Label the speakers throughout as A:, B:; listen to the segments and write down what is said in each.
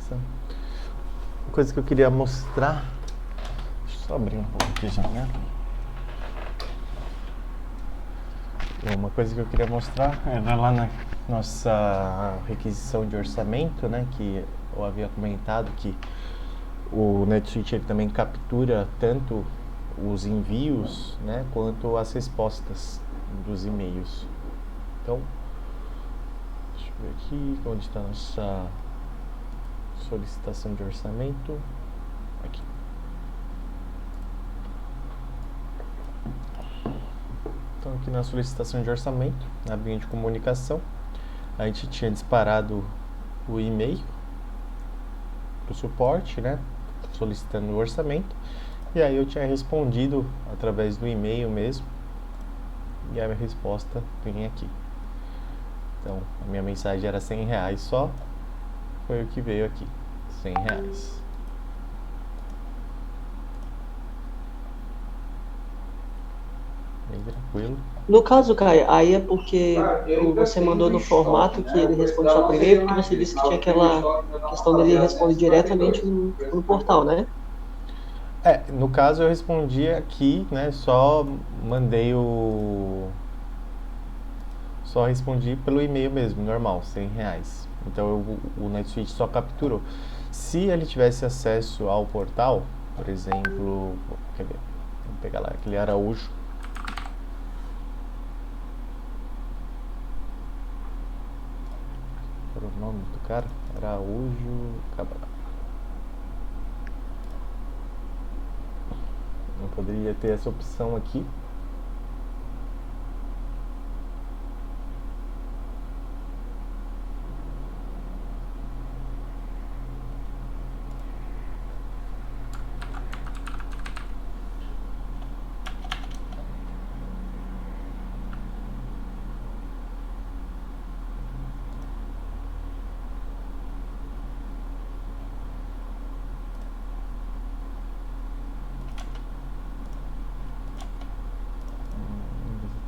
A: Beleza. Uma coisa que eu queria mostrar. Deixa eu só abrir um pouco aqui já, né? Uma coisa que eu queria mostrar era lá na nossa requisição de orçamento, né? Que eu havia comentado que o NetSuite ele também captura tanto os envios, né, quanto as respostas dos e-mails. Então, deixa eu ver aqui onde está a nossa solicitação de orçamento. Aqui. Então, aqui na solicitação de orçamento, na linha de comunicação, a gente tinha disparado o e-mail para o suporte, né, solicitando o orçamento, e aí eu tinha respondido através do e-mail mesmo, e a minha resposta vem aqui. Então, a minha mensagem era R$100 só, foi o que veio aqui, R$100. Bem tranquilo.
B: No caso, Caio, aí é porque você mandou no formato que ele responde só por e-mail, porque você disse que tinha aquela questão dele responder diretamente no portal, né?
A: No caso eu respondi aqui, né, só mandei o... Só respondi pelo e-mail mesmo, normal, R$100. Então o NetSuite só capturou. Se ele tivesse acesso ao portal, por exemplo, quer ver? Vamos pegar lá, aquele Araújo. Qual era o nome do cara? Araújo Cabral. Não poderia ter essa opção aqui.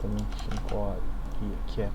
A: Exatamente em qual guia que é.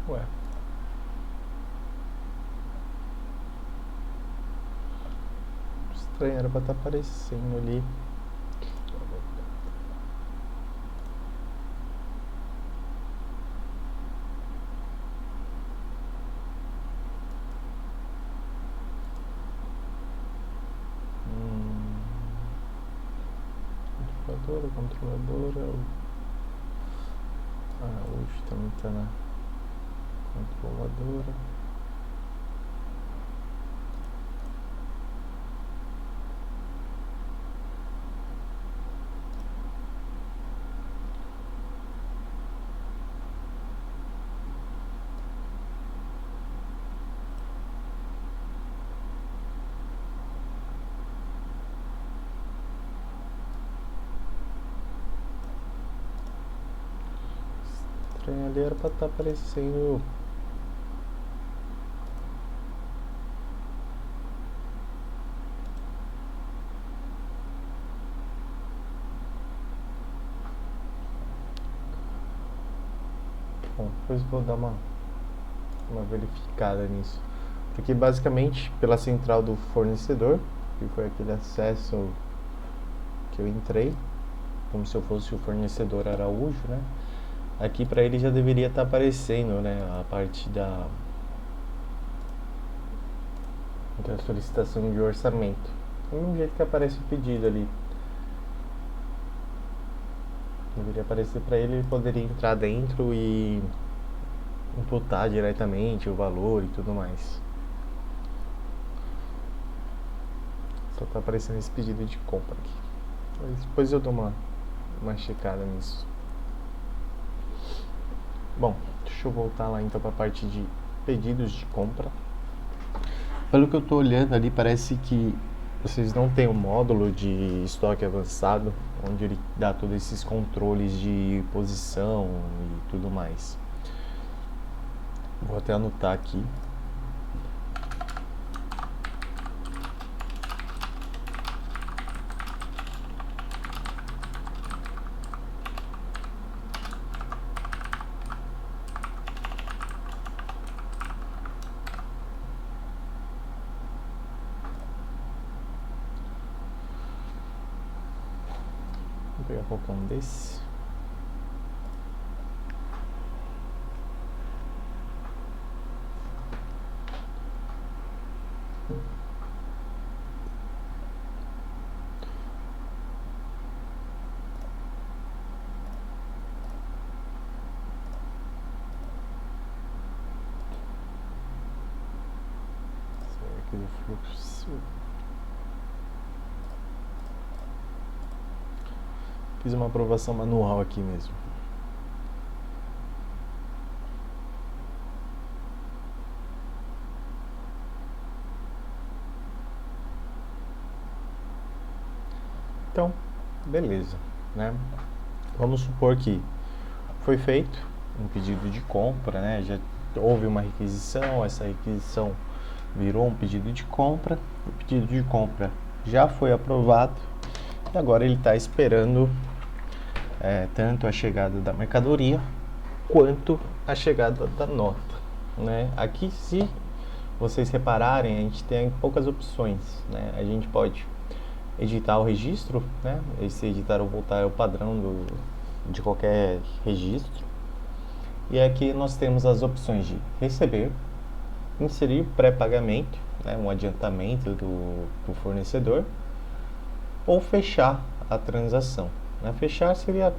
A: Ué. Estranho, era pra estar aparecendo ali. Controladora. Araújo também tá na controladora. trem ali era para estar aparecendo. Bom, depois vou dar uma verificada nisso. Porque basicamente pela central do fornecedor, que foi aquele acesso que eu entrei, como se eu fosse o fornecedor Araújo, né? Aqui para ele já deveria estar aparecendo, né, a parte da solicitação de orçamento. Do mesmo jeito que aparece o pedido ali. Deveria aparecer para ele, ele poderia entrar dentro e imputar diretamente o valor e tudo mais. Só está aparecendo esse pedido de compra aqui. Mas depois eu dou uma checada nisso. Bom, deixa eu voltar lá então para a parte de pedidos de compra. Pelo que eu estou olhando ali, parece que vocês não têm um módulo de estoque avançado, onde ele dá todos esses controles de posição e tudo mais. Vou até anotar aqui. Vou pegar qualquer um desse. Aqui do fluxo. Fiz uma aprovação manual aqui mesmo. Então, beleza, né? Vamos supor que foi feito um pedido de compra, né? Já houve uma requisição, essa requisição virou um pedido de compra, o pedido de compra já foi aprovado e agora ele está esperando tanto a chegada da mercadoria quanto a chegada da nota, né? Aqui, se vocês repararem, a gente tem poucas opções, né? A gente pode editar o registro, né? Esse editar ou voltar é o padrão de qualquer registro. E aqui nós temos as opções de receber, inserir pré-pagamento, né? Um adiantamento do fornecedor, ou fechar a transação, né? Fechar seria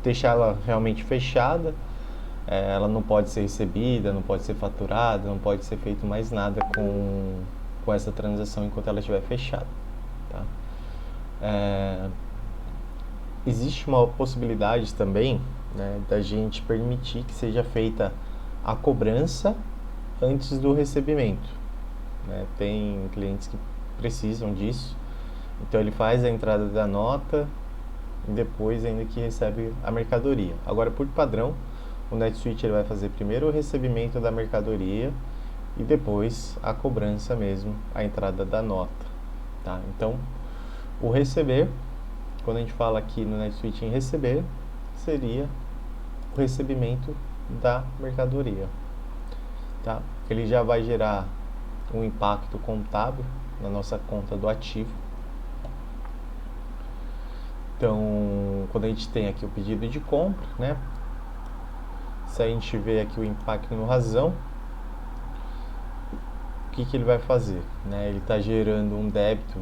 A: deixar ela realmente fechada, ela não pode ser recebida, não pode ser faturada, não pode ser feito mais nada com essa transação enquanto ela estiver fechada. Tá? Existe uma possibilidade também, né, da gente permitir que seja feita a cobrança antes do recebimento, né? Tem clientes que precisam disso, então ele faz a entrada da nota e depois ainda que recebe a mercadoria. Agora, por padrão, o NetSuite ele vai fazer primeiro o recebimento da mercadoria e depois a cobrança mesmo, a entrada da nota. Tá? Então, o receber, quando a gente fala aqui no NetSuite em receber, seria o recebimento da mercadoria. Tá? Ele já vai gerar um impacto contábil na nossa conta do ativo. Então, quando a gente tem aqui o pedido de compra, né? Se a gente vê aqui o impacto no razão, o que ele vai fazer? Né? Ele está gerando um débito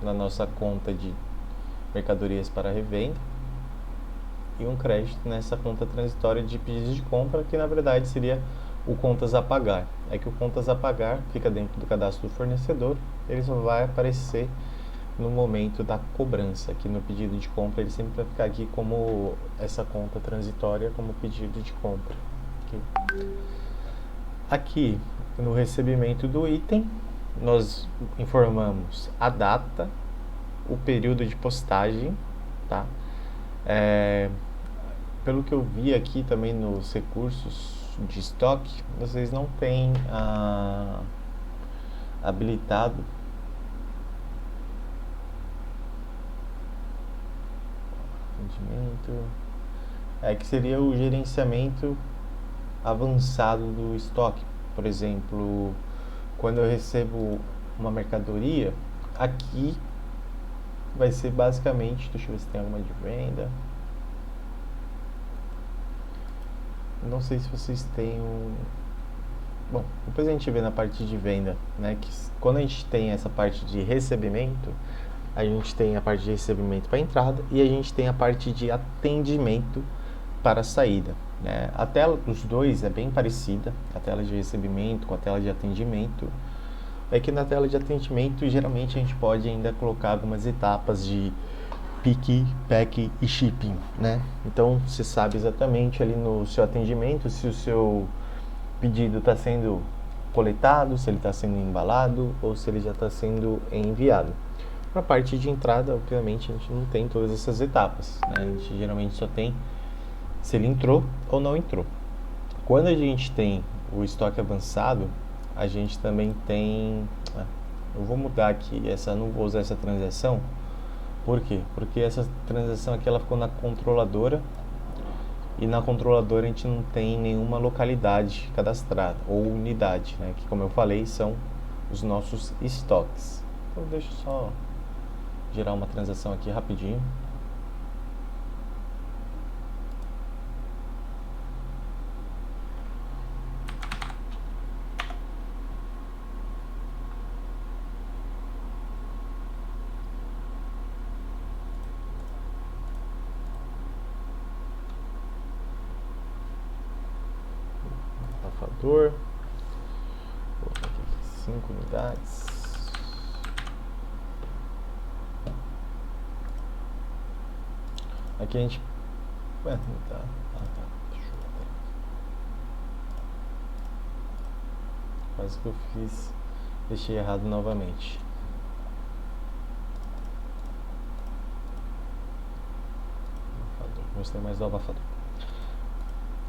A: na nossa conta de mercadorias para revenda e um crédito nessa conta transitória de pedidos de compra, que na verdade seria o contas a pagar. É que o contas a pagar fica dentro do cadastro do fornecedor, ele só vai aparecer no momento da cobrança. Aqui no pedido de compra ele sempre vai ficar aqui como essa conta transitória, como pedido de compra. Aqui no recebimento do item nós informamos a data, o período de postagem, tá? pelo que eu vi aqui também nos recursos de estoque, vocês não têm habilitado atendimento, que seria o gerenciamento avançado do estoque. Por exemplo, quando eu recebo uma mercadoria, aqui vai ser basicamente, deixa eu ver se tem alguma de venda. Não sei se vocês têm Bom, depois a gente vê na parte de venda, né? Que quando a gente tem essa parte de recebimento, a gente tem a parte de recebimento para entrada e a gente tem a parte de atendimento para a saída, né? A tela dos dois é bem parecida, a tela de recebimento com a tela de atendimento. É que na tela de atendimento, geralmente a gente pode ainda colocar algumas etapas de pick, pack e shipping, né? Então você sabe exatamente ali no seu atendimento se o seu pedido está sendo coletado, se ele está sendo embalado ou se ele já está sendo enviado. Para a parte de entrada, obviamente, a gente não tem todas essas etapas, né? A gente geralmente só tem se ele entrou ou não entrou. Quando a gente tem o estoque avançado, a gente também tem... eu vou mudar aqui, não vou usar essa transação. Por quê? Porque essa transação aqui ela ficou na controladora e na controladora a gente não tem nenhuma localidade cadastrada ou unidade, né? Que, como eu falei, são os nossos estoques. Então deixa eu só gerar uma transação aqui rapidinho. Abafador. Vou colocar aqui 5 unidades. Aqui a gente... tá. Deixa eu ver. Quase que eu fiz... deixei errado novamente. Abafador. Gostei mais do abafador.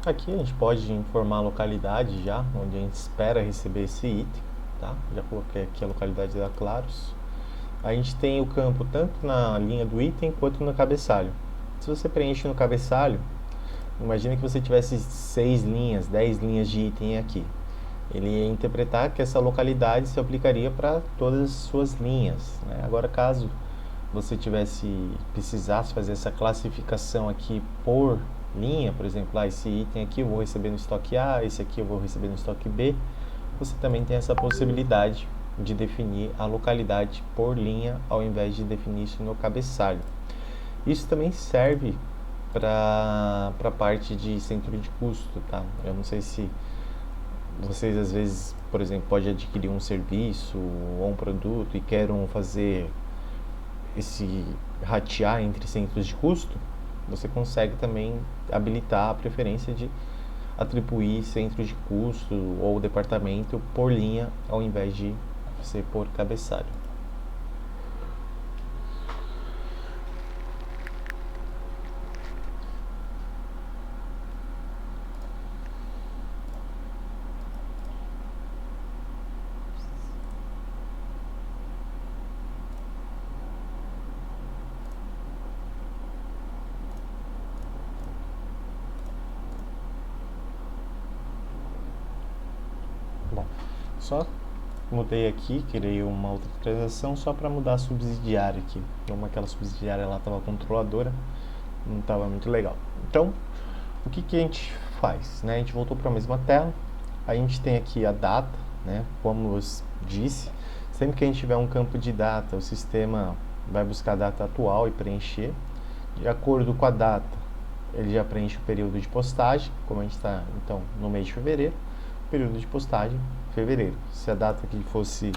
A: Aqui a gente pode informar a localidade já, onde a gente espera receber esse item, tá? Já coloquei aqui a localidade da Claros. A gente tem o campo tanto na linha do item quanto no cabeçalho. Se você preenche no cabeçalho, imagina que você tivesse 6 linhas, 10 linhas de item aqui. Ele ia interpretar que essa localidade se aplicaria para todas as suas linhas, né? Agora, caso você precisasse fazer essa classificação aqui por linha, por exemplo, esse item aqui eu vou receber no estoque A, esse aqui eu vou receber no estoque B, você também tem essa possibilidade de definir a localidade por linha ao invés de definir isso no cabeçalho. Isso também serve para a parte de centro de custo, tá? Eu não sei se vocês às vezes, por exemplo, pode adquirir um serviço ou um produto e queiram fazer esse ratear entre centros de custo. Você consegue também habilitar a preferência de atribuir centro de custo ou departamento por linha ao invés de ser por cabeçalho. Bom, só mudei aqui, criei uma outra transação só para mudar a subsidiária aqui. Como aquela subsidiária lá estava controladora, não estava muito legal. Então, o que a gente faz, né? A gente voltou para a mesma tela, a gente tem aqui a data, né? Como eu disse, sempre que a gente tiver um campo de data, o sistema vai buscar a data atual e preencher. De acordo com a data, ele já preenche o período de postagem, como a gente está então no mês de fevereiro, período de postagem fevereiro. Se a data aqui fosse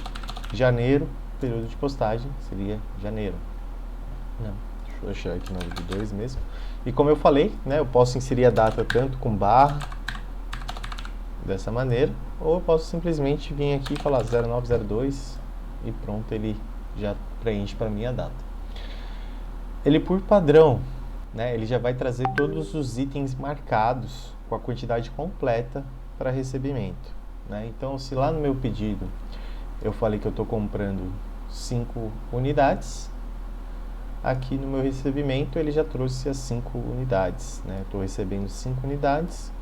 A: janeiro, período de postagem seria janeiro. Não, deixa eu achar aqui no vídeo 2 mesmo. E como eu falei, né, eu posso inserir a data tanto com barra, dessa maneira, ou eu posso simplesmente vir aqui e falar 0902 e pronto, ele já preenche para mim a data. Ele por padrão, né, ele já vai trazer todos os itens marcados com a quantidade completa para recebimento, né? Então, se lá no meu pedido eu falei que eu estou comprando 5 unidades, aqui no meu recebimento ele já trouxe as 5 unidades, né? Estou recebendo 5 unidades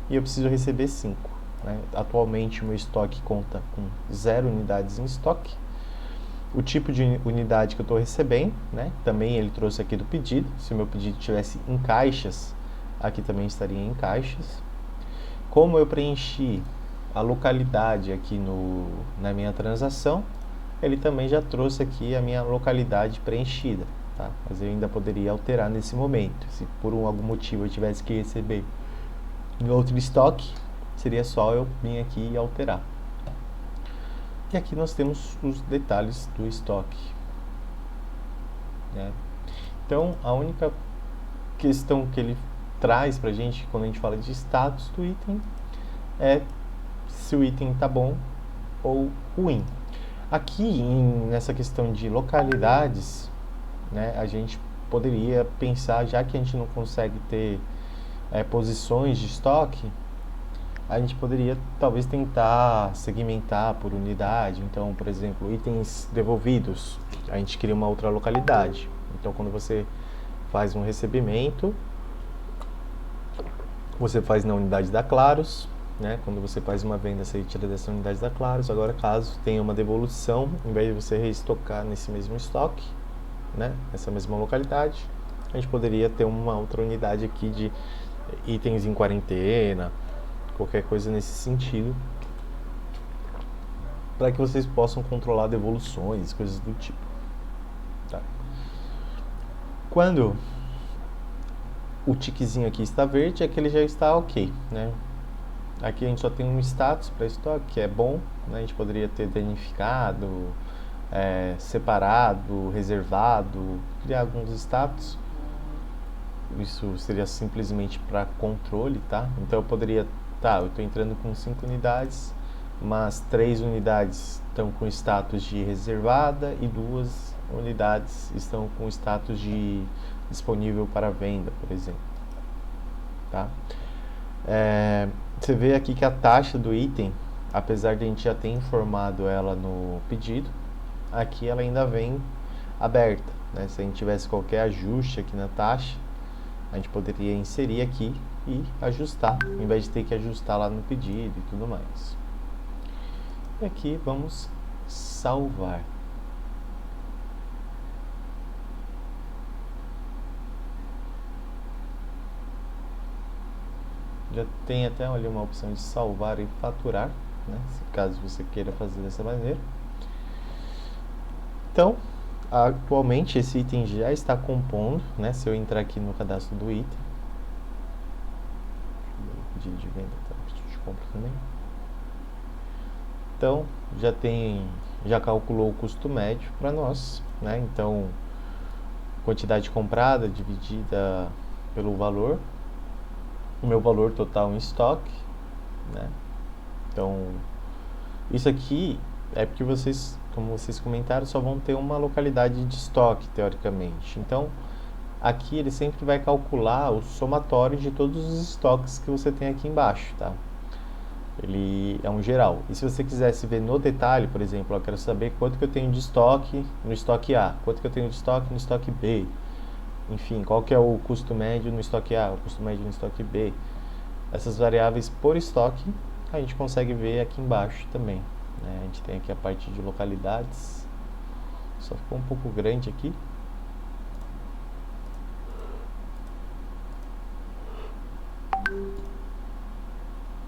A: e eu preciso receber 5, né? Atualmente o meu estoque conta com 0 unidades em estoque. O tipo de unidade que eu estou recebendo, né? Também ele trouxe aqui do pedido. Se o meu pedido tivesse em caixas, aqui também estaria em caixas. Como eu preenchi a localidade aqui na minha transação, ele também já trouxe aqui a minha localidade preenchida, tá? Mas eu ainda poderia alterar nesse momento. Se por algum motivo eu tivesse que receber em outro estoque, seria só eu vir aqui e alterar. E aqui nós temos os detalhes do estoque, né? Então, a única questão que ele traz para a gente, quando a gente fala de status do item, é se o item está bom ou ruim. Aqui, nessa questão de localidades, né, a gente poderia pensar, já que a gente não consegue ter posições de estoque, a gente poderia talvez tentar segmentar por unidade. Então, por exemplo, itens devolvidos, a gente cria uma outra localidade. Então, quando você faz um recebimento, você faz na unidade da Claros, né? Quando você faz uma venda, você tira dessa unidade da Claros. Agora, caso tenha uma devolução, em vez de você reestocar nesse mesmo estoque, né, nessa mesma localidade, a gente poderia ter uma outra unidade aqui de itens em quarentena, qualquer coisa nesse sentido, para que vocês possam controlar devoluções, coisas do tipo, tá? Quando o tiquezinho aqui está verde, é que ele já está ok, né? Aqui a gente só tem um status para estoque, que é bom, né? A gente poderia ter danificado, separado, reservado, criar alguns status. Isso seria simplesmente para controle, tá? Então eu poderia, eu estou entrando com 5 unidades, mas 3 unidades estão com status de reservada e 2 unidades estão com status de disponível para venda, por exemplo, tá? Você vê aqui que a taxa do item, apesar de a gente já ter informado ela no pedido, aqui ela ainda vem aberta, né? Se a gente tivesse qualquer ajuste aqui na taxa, a gente poderia inserir aqui e ajustar, em vez de ter que ajustar lá no pedido e tudo mais. E aqui vamos salvar. Já tem até ali uma opção de salvar e faturar, né? Caso você queira fazer dessa maneira. Então, atualmente esse item já está compondo, né? Se eu entrar aqui no cadastro do item, pedido de venda, pedido de compra também. Então, já calculou o custo médio para nós, né? Então, quantidade comprada dividida pelo valor, o meu valor total em estoque, né? Então, isso aqui é porque vocês, como vocês comentaram, só vão ter uma localidade de estoque, teoricamente. Então, aqui ele sempre vai calcular o somatório de todos os estoques que você tem aqui embaixo, tá? Ele é um geral. E se você quisesse ver no detalhe, por exemplo, eu quero saber quanto que eu tenho de estoque no estoque A, quanto que eu tenho de estoque no estoque B, enfim, qual que é o custo médio no estoque A, o custo médio no estoque B. Essas variáveis por estoque a gente consegue ver aqui embaixo também, né? A gente tem aqui a parte de localidades, só ficou um pouco grande aqui.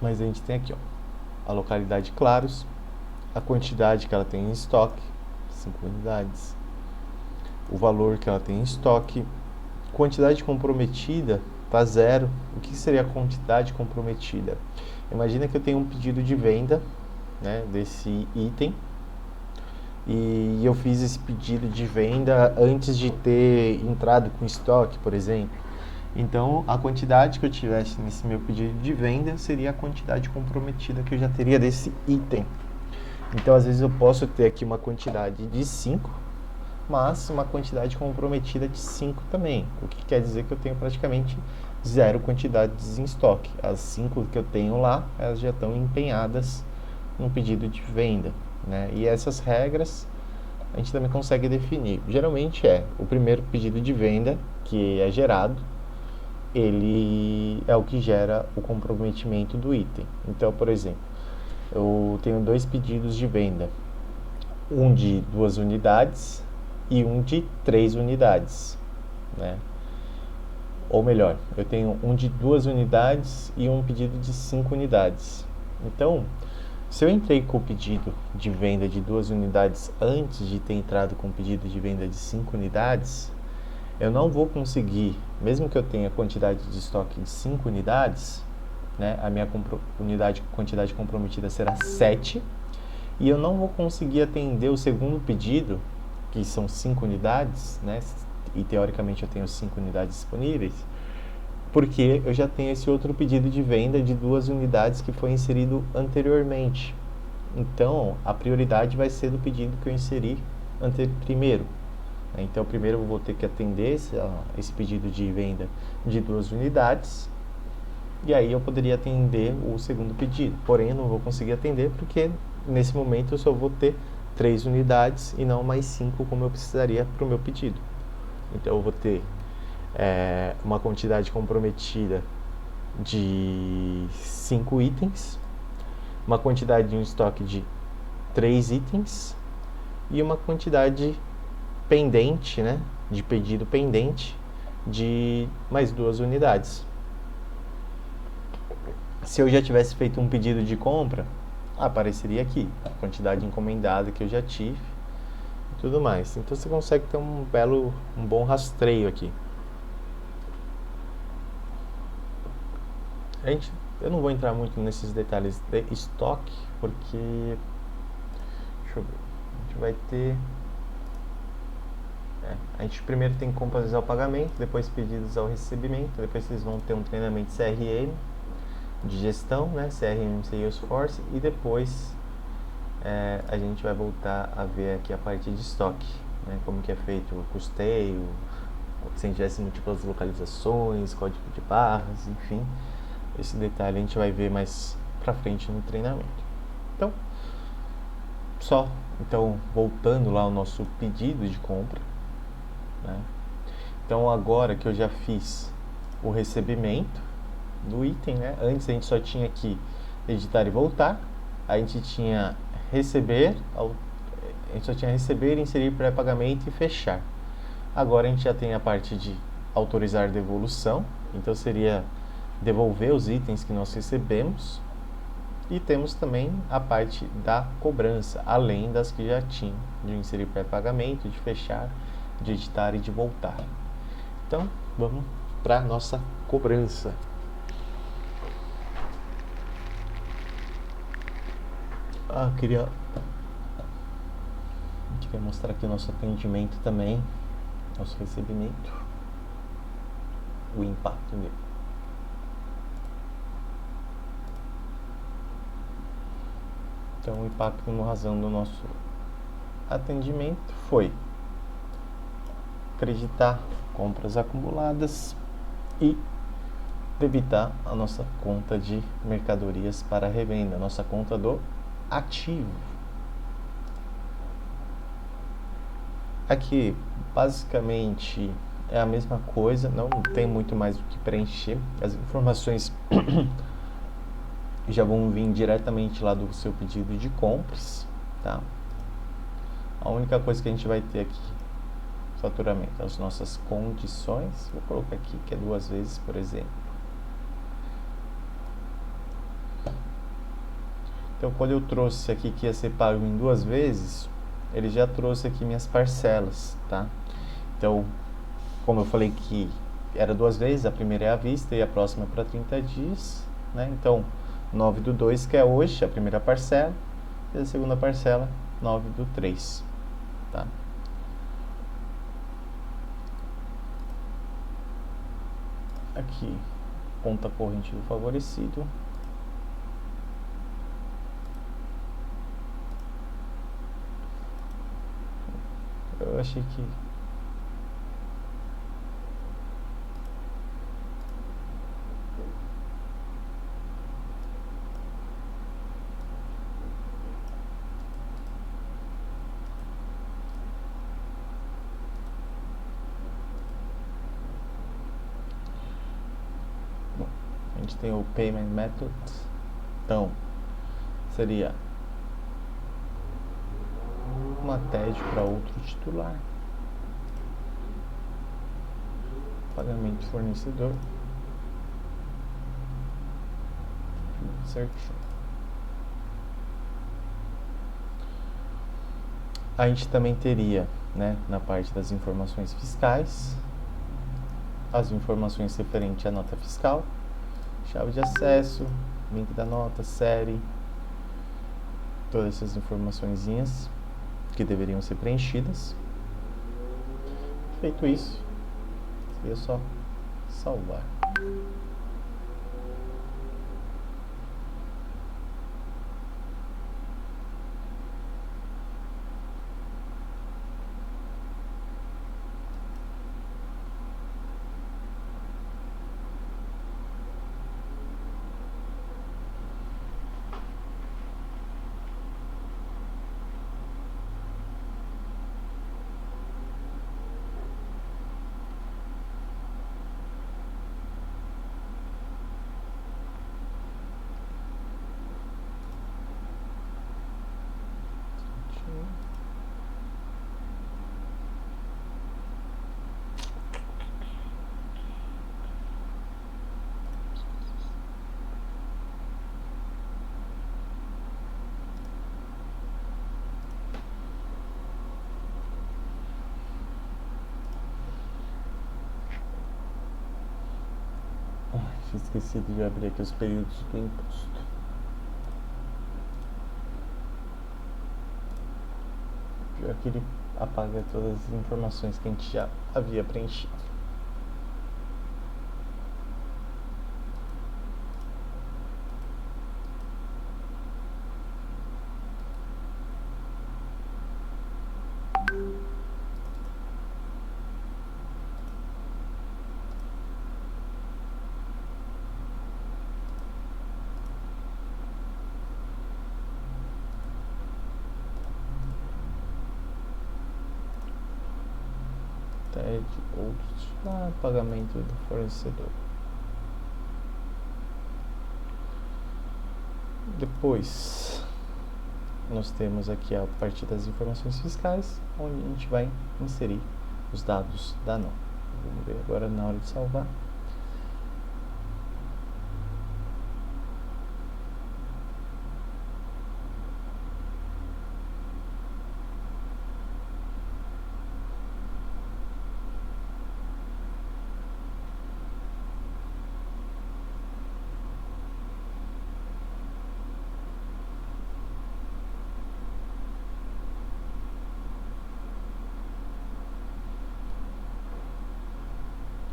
A: Mas a gente tem aqui, ó, a localidade Claros, a quantidade que ela tem em estoque, 5 unidades, o valor que ela tem em estoque, quantidade comprometida está 0. O que seria a quantidade comprometida? Imagina que eu tenho um pedido de venda, né, desse item, e eu fiz esse pedido de venda antes de ter entrado com estoque, por exemplo. Então, a quantidade que eu tivesse nesse meu pedido de venda seria a quantidade comprometida que eu já teria desse item. Então, às vezes eu posso ter aqui uma quantidade de 5, mas uma quantidade comprometida de 5 também, o que quer dizer que eu tenho praticamente zero quantidades em estoque. As 5 que eu tenho lá, elas já estão empenhadas no pedido de venda, né? E essas regras a gente também consegue definir. Geralmente o primeiro pedido de venda que é gerado, ele é o que gera o comprometimento do item. Então, por exemplo, eu tenho 2 pedidos de venda, um de 2 unidades e um de 3 unidades, né? Ou melhor, eu tenho um de 2 unidades e um pedido de 5 unidades. Então, se eu entrei com o pedido de venda de 2 unidades antes de ter entrado com o pedido de venda de 5 unidades, eu não vou conseguir, mesmo que eu tenha quantidade de estoque de 5 unidades, né, a minha quantidade comprometida será 7, e eu não vou conseguir atender o segundo pedido, que são 5 unidades, né, e teoricamente eu tenho 5 unidades disponíveis, porque eu já tenho esse outro pedido de venda de 2 unidades que foi inserido anteriormente. Então, a prioridade vai ser do pedido que eu inseri primeiro. Então, primeiro eu vou ter que atender esse pedido de venda de 2 unidades, e aí eu poderia atender o segundo pedido. Porém, eu não vou conseguir atender porque nesse momento eu só vou ter 3 unidades e não mais 5 como eu precisaria para o meu pedido. Então, eu vou ter uma quantidade comprometida de 5 itens, uma quantidade de um estoque de 3 itens e uma quantidade pendente, né, de pedido pendente de mais 2 unidades. Se eu já tivesse feito um pedido de compra, apareceria aqui a quantidade encomendada que eu já tive e tudo mais. Então você consegue ter um bom rastreio aqui. Eu não vou entrar muito nesses detalhes de estoque, porque deixa eu ver, a gente vai ter a gente primeiro tem compras ao pagamento, depois pedidos ao recebimento, depois vocês vão ter um treinamento CRM de gestão, né, CRM Salesforce, e depois a gente vai voltar a ver aqui a parte de estoque, né, como que é feito o custeio, se a gente tivesse múltiplas localizações, código de barras, enfim, esse detalhe a gente vai ver mais pra frente no treinamento. Então, voltando lá ao nosso pedido de compra, né? Então agora que eu já fiz o recebimento do item, né? Antes a gente só tinha que editar e voltar, a gente tinha receber, inserir pré-pagamento e fechar. Agora a gente já tem a parte de autorizar devolução, então seria devolver os itens que nós recebemos, e temos também a parte da cobrança, além das que já tinham, de inserir pré-pagamento, de fechar, de editar e de voltar. Então, vamos para a nossa cobrança. Queria mostrar aqui o nosso atendimento também, nosso recebimento, o impacto dele. Então, o impacto no razão do nosso atendimento foi acreditar compras acumuladas e debitar a nossa conta de mercadorias para revenda, a nossa conta do ativo. Aqui, basicamente, é a mesma coisa, não tem muito mais o que preencher. As informações já vão vir diretamente lá do seu pedido de compras, tá? A única coisa que a gente vai ter aqui, faturamento, as nossas condições, vou colocar aqui que é 2 vezes, por exemplo. Então, quando eu trouxe aqui que ia ser pago em 2 vezes, ele já trouxe aqui minhas parcelas, tá? Então, como eu falei que era 2 vezes, a primeira é à vista e a próxima é para 30 dias, né? Então, 9/2, que é hoje, a primeira parcela, e a segunda parcela, 9/3, tá? Aqui, conta corrente do favorecido. eu achei que... Bom, a gente tem o Payment Method. Então, seria uma TED para outro titular. Pagamento fornecedor. Certinho. A gente também teria, né, na parte das informações fiscais, as informações referentes à nota fiscal, chave de acesso, link da nota, série, todas essas informaçõezinhas que deveriam ser preenchidas. Feito isso, seria só salvar. Tinha esquecido de abrir aqui os períodos do imposto. Pior que ele apaga todas as informações que a gente já havia preenchido. TED, outros, pagamento do fornecedor. Depois, nós temos aqui a parte das informações fiscais, onde a gente vai inserir os dados da nota. Vamos ver agora na hora de salvar.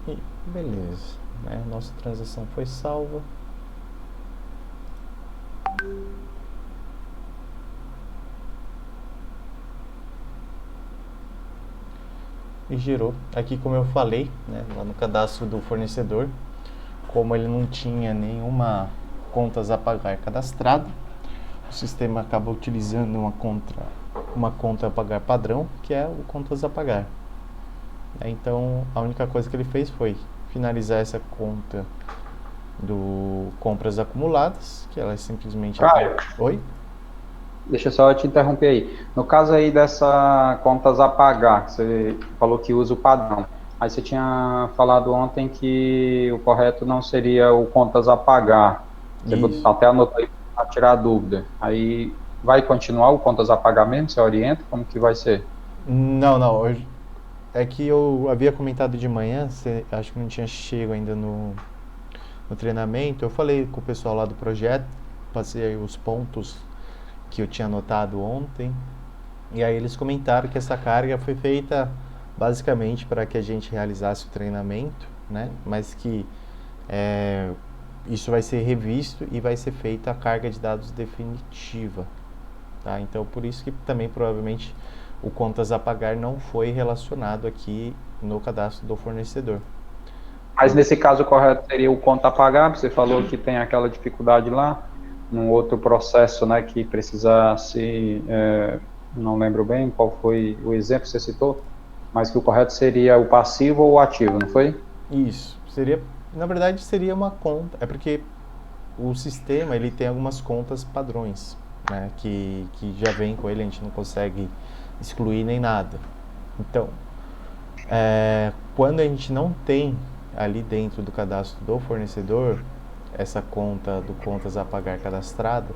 A: E beleza, né? Nossa transação foi salva. E gerou, aqui como eu falei, né, lá no cadastro do fornecedor, como ele não tinha nenhuma contas a pagar cadastrada, o sistema acaba utilizando uma conta a pagar padrão, que é o contas a pagar. Então, a única coisa que ele fez foi finalizar essa conta do compras acumuladas, que ela é simplesmente...
C: Caio,
A: Oi?
C: deixa eu só te interromper aí. No caso aí dessa contas a pagar, que você falou que usa o padrão. Aí você tinha falado ontem que o correto não seria o contas a pagar. Você
A: Isso.
C: até anotou aí para tirar a dúvida. Aí vai continuar o contas a pagamento? Você orienta? Como que vai ser?
A: Não. É que eu havia comentado de manhã, acho que não tinha chego ainda no treinamento. Eu falei com o pessoal lá do projeto, passei aí os pontos que eu tinha anotado ontem. E aí eles comentaram que essa carga foi feita basicamente para que a gente realizasse o treinamento, né? Mas que isso vai ser revisto e vai ser feita a carga de dados definitiva, tá? Então por isso que também provavelmente o contas a pagar não foi relacionado aqui no cadastro do fornecedor.
C: Mas nesse caso o correto seria o conta a pagar, você falou que tem aquela dificuldade lá, num outro processo, né, que precisasse, não lembro bem qual foi o exemplo que você citou, mas que o correto seria o passivo ou o ativo, não foi?
A: Isso, seria, na verdade seria uma conta, é porque o sistema ele tem algumas contas padrões, né, que já vem com ele, a gente não consegue excluir nem nada. Então, quando a gente não tem ali dentro do cadastro do fornecedor essa conta do contas a pagar cadastrada,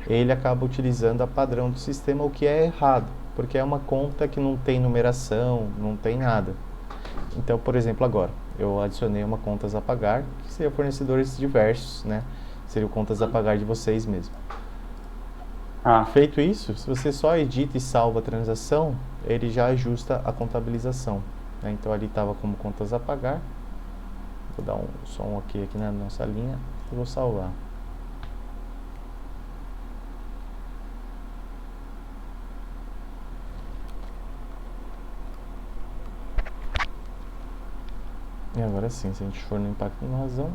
A: ele acaba utilizando a padrão do sistema, o que é errado, porque é uma conta que não tem numeração, não tem nada. Então, por exemplo, agora eu adicionei uma contas a pagar, que seria fornecedores diversos, né? Seria o contas a pagar de vocês mesmo. Feito isso, se você só edita e salva a transação, ele já ajusta a contabilização, né? Então ali estava como contas a pagar. Vou dar um som aqui na nossa linha e vou salvar. E agora sim, se a gente for no impacto em razão,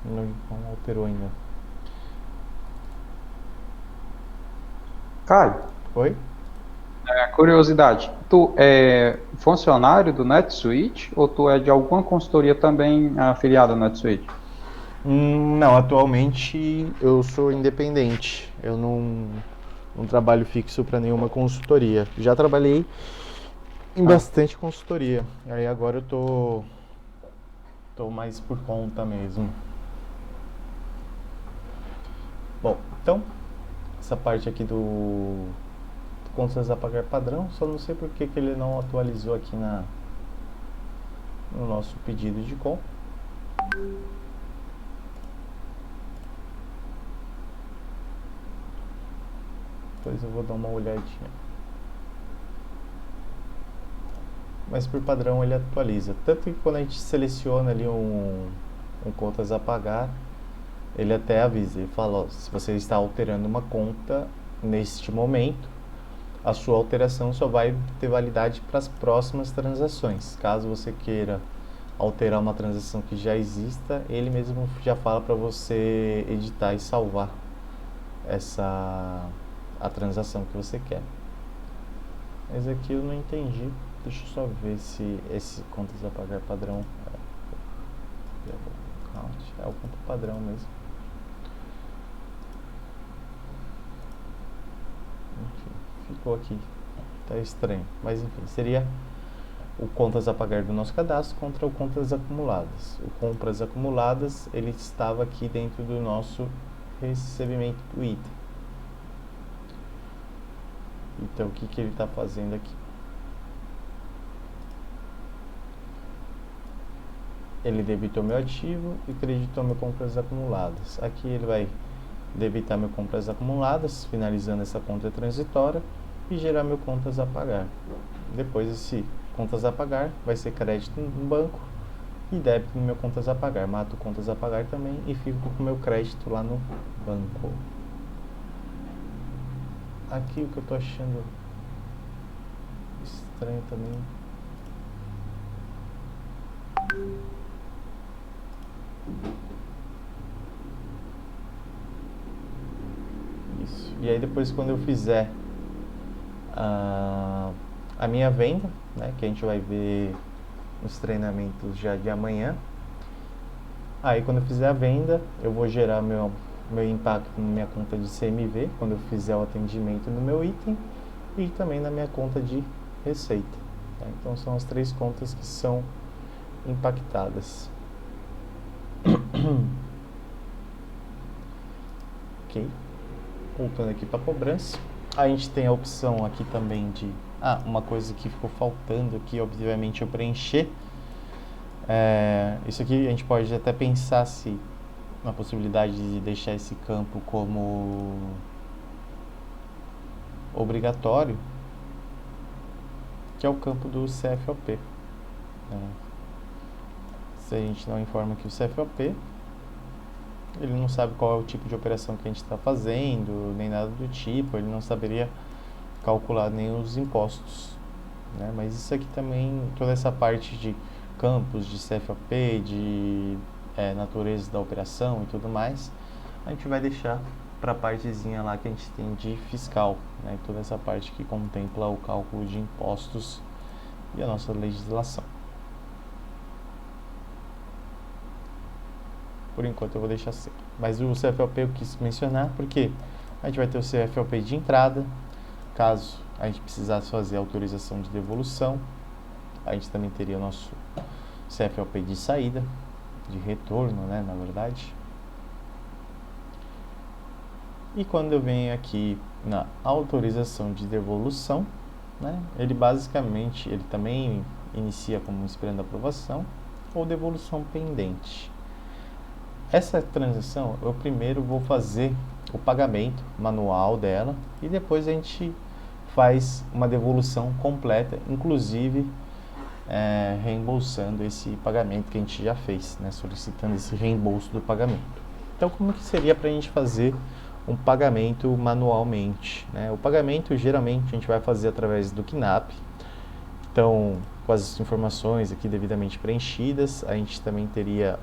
A: não alterou ainda.
C: Caio?
A: Oi?
C: Curiosidade, tu é funcionário do NetSuite ou tu é de alguma consultoria também afiliada ao NetSuite?
A: Não, atualmente eu sou independente. Eu não trabalho fixo para nenhuma consultoria. Já trabalhei em bastante consultoria. Aí agora eu tô mais por conta mesmo. Bom, então essa parte aqui do contas a pagar padrão, só não sei por que ele não atualizou aqui no nosso pedido de compra. Depois eu vou dar uma olhadinha. Mas por padrão ele atualiza. Tanto que quando a gente seleciona ali um contas a pagar, ele até avisa, ele fala, ó, se você está alterando uma conta neste momento, a sua alteração só vai ter validade para as próximas transações. Caso você queira alterar uma transação que já exista, ele mesmo já fala para você editar e salvar a transação que você quer. Mas aqui eu não entendi. Deixa eu só ver se esse contas a pagar padrão é o conta padrão mesmo. Enfim, ficou aqui. Tá estranho. Mas enfim, seria o contas a pagar do nosso cadastro contra o contas acumuladas. O compras acumuladas, ele estava aqui dentro do nosso recebimento do item. Então, o que ele está fazendo aqui? Ele debitou meu ativo e creditou meu compras acumuladas. Aqui ele vai debitar meu compras acumuladas, finalizando essa conta transitória, e gerar meu contas a pagar. Depois esse contas a pagar vai ser crédito no banco e débito no meu contas a pagar. Mato contas a pagar também e fico com o meu crédito lá no banco. Aqui o que eu tô achando estranho também. Isso. E aí depois quando eu fizer a minha venda, né, que a gente vai ver nos treinamentos já de amanhã. Aí quando eu fizer a venda, eu vou gerar meu impacto na minha conta de CMV, quando eu fizer o atendimento no meu item, e também na minha conta de receita. Tá? Então são as 3 contas que são impactadas. Ok. Voltando aqui para a cobrança. A gente tem a opção aqui também de... uma coisa que ficou faltando aqui, obviamente, eu preencher. Isso aqui a gente pode até pensar se uma possibilidade de deixar esse campo como obrigatório, que é o campo do CFOP. Se a gente não informa aqui o CFOP, ele não sabe qual é o tipo de operação que a gente está fazendo, nem nada do tipo, ele não saberia calcular nem os impostos, né? Mas isso aqui também, toda essa parte de campos, de CFOP, de natureza da operação e tudo mais, a gente vai deixar para a partezinha lá que a gente tem de fiscal, né? Toda essa parte que contempla o cálculo de impostos e a nossa legislação. Por enquanto eu vou deixar assim. Mas o CFOP eu quis mencionar porque a gente vai ter o CFOP de entrada, caso a gente precisasse fazer autorização de devolução. A gente também teria o nosso CFOP de saída, de retorno, né, na verdade. E quando eu venho aqui na autorização de devolução, né, ele basicamente, ele também inicia como esperando aprovação ou devolução pendente. Essa transação, eu primeiro vou fazer o pagamento manual dela e depois a gente faz uma devolução completa, inclusive reembolsando esse pagamento que a gente já fez, né, solicitando esse reembolso do pagamento. Então, como que seria para a gente fazer um pagamento manualmente, né? O pagamento geralmente a gente vai fazer através do KNAB. Então, com as informações aqui devidamente preenchidas, a gente também teria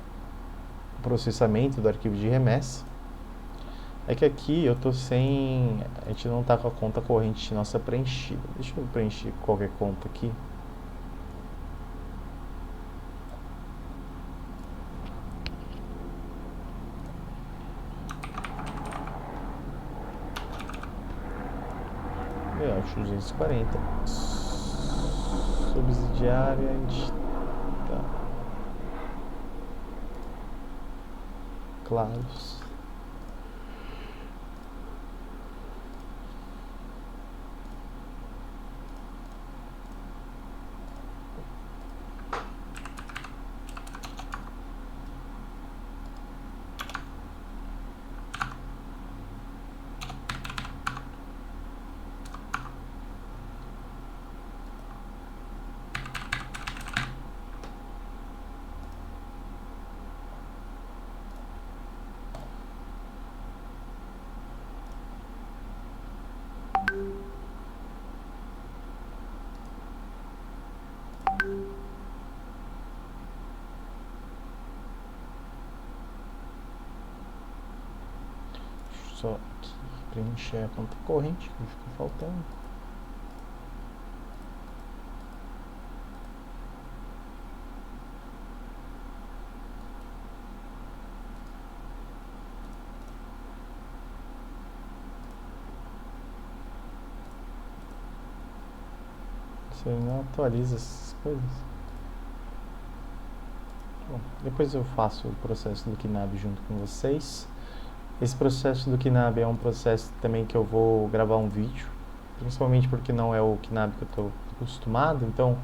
A: o processamento do arquivo de remessa. É que aqui eu tô sem, a gente não tá com a conta corrente nossa preenchida. Deixa eu preencher qualquer conta aqui. Eu acho 240. Subsidiária, a gente tá. Claros. Só aqui preencher a conta corrente que ficou faltando. Você não atualiza essas coisas. Bom, depois eu faço o processo do KNAB junto com vocês. Esse processo do KNAB é um processo também que eu vou gravar um vídeo, principalmente porque não é o KNAB que eu estou acostumado, então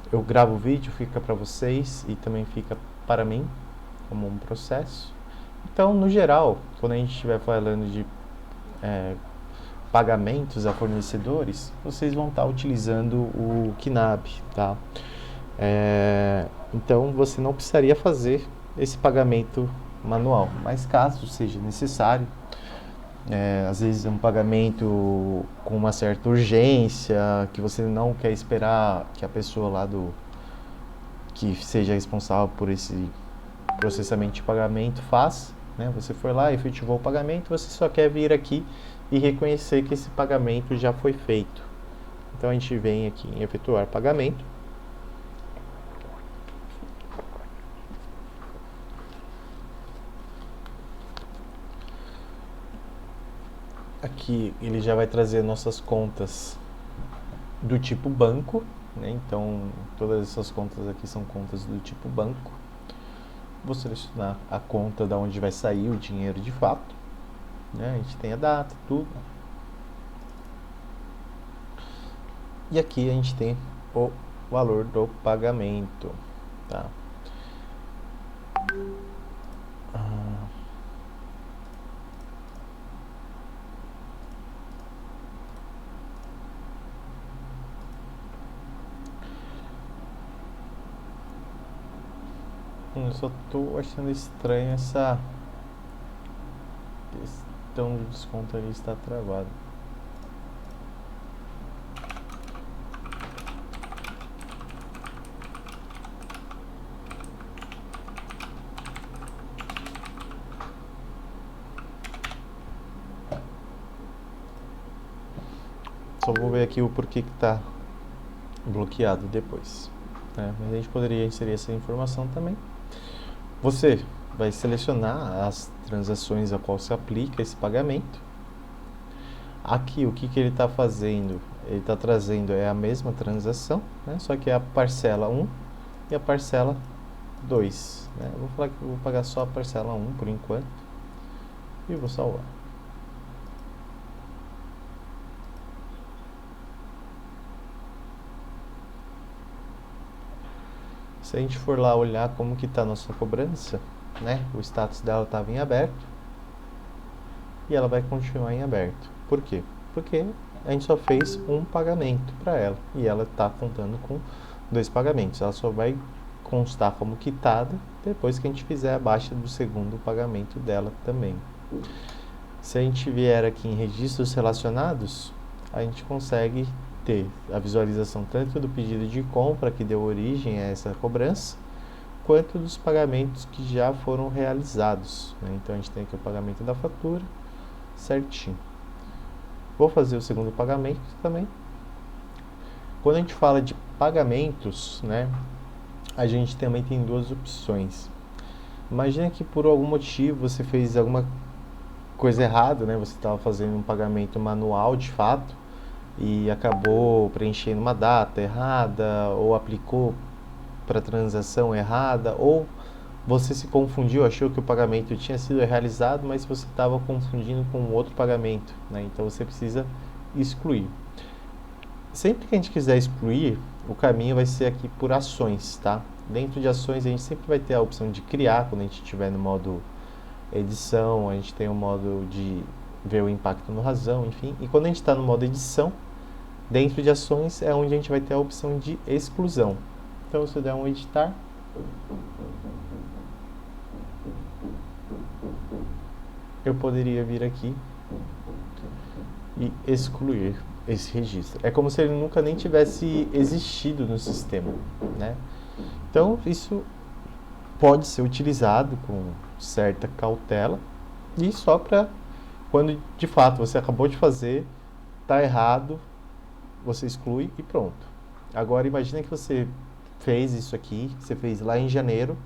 A: eu gravo o vídeo, fica para vocês e também fica para mim como um processo. Então, no geral, quando a gente estiver falando de pagamentos a fornecedores, vocês vão estar utilizando o KNAB, tá? Então, você não precisaria fazer esse pagamento manual, mas caso seja necessário, às vezes um pagamento com uma certa urgência, que você não quer esperar que a pessoa lá que seja responsável por esse processamento de pagamento faça, né? Você foi lá, efetivou o pagamento, você só quer vir aqui e reconhecer que esse pagamento já foi feito. Então a gente vem aqui em efetuar pagamento. Aqui ele já vai trazer nossas contas do tipo banco, né? Então todas essas contas aqui são contas do tipo banco. Vou selecionar a conta da onde vai sair o dinheiro de fato, né? A gente tem a data, tudo. E aqui a gente tem o valor do pagamento, tá? Eu só tô achando estranho essa questão de desconto ali está travado. Só vou ver aqui o porquê que está bloqueado depois, né? Mas a gente poderia inserir essa informação também. Você vai selecionar as transações a qual se aplica esse pagamento. Aqui o que ele está fazendo? Ele está trazendo a mesma transação, né? Só que é a parcela 1 e a parcela 2, né? Eu vou falar que eu vou pagar só a parcela 1 por enquanto e vou salvar. Se a gente for lá olhar como que está a nossa cobrança, né? O status dela estava em aberto e ela vai continuar em aberto. Por quê? Porque a gente só fez um pagamento para ela e ela está contando com 2 pagamentos. Ela só vai constar como quitada depois que a gente fizer a baixa do segundo pagamento dela também. Se a gente vier aqui em registros relacionados, a gente consegue ter a visualização tanto do pedido de compra que deu origem a essa cobrança, quanto dos pagamentos que já foram realizados, né? Então a gente tem aqui o pagamento da fatura certinho. Vou fazer o segundo pagamento também. Quando a gente fala de pagamentos, né, a gente também tem 2 opções. Imagina que por algum motivo você fez alguma coisa errada, né? Você estava fazendo um pagamento manual de fato e acabou preenchendo uma data errada, ou aplicou para transação errada, ou você se confundiu, achou que o pagamento tinha sido realizado, mas você estava confundindo com outro pagamento, né? Então você precisa excluir. Sempre que a gente quiser excluir, o caminho vai ser aqui por ações, tá? Dentro de ações a gente sempre vai ter a opção de criar, quando a gente estiver no modo edição, a gente tem o modo de ver o impacto no razão, enfim. E quando a gente está no modo edição, dentro de ações é onde a gente vai ter a opção de exclusão. Então, se eu der um editar, eu poderia vir aqui e excluir esse registro. É como se ele nunca nem tivesse existido no sistema, né? Então, isso pode ser utilizado com certa cautela e só para quando de fato você acabou de fazer, está errado, você exclui e pronto. Agora imagina que você fez isso aqui, você fez lá em janeiro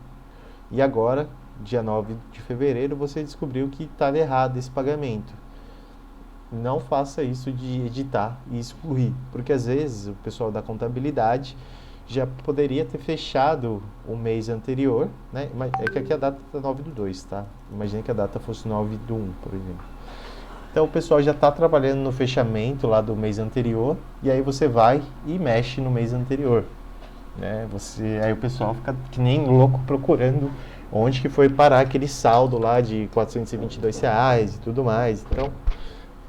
A: e agora, dia 9 de fevereiro, você descobriu que estava errado esse pagamento. Não faça isso de editar e excluir, porque às vezes o pessoal da contabilidade já poderia ter fechado o mês anterior, né? É que aqui a data está 9/2, tá? Imagina que a data fosse 9/1, por exemplo. Então o pessoal já está trabalhando no fechamento lá do mês anterior, e aí você vai e mexe no mês anterior, né? Aí o pessoal fica que nem louco procurando onde que foi parar aquele saldo lá de R$ 422 e tudo mais. Então,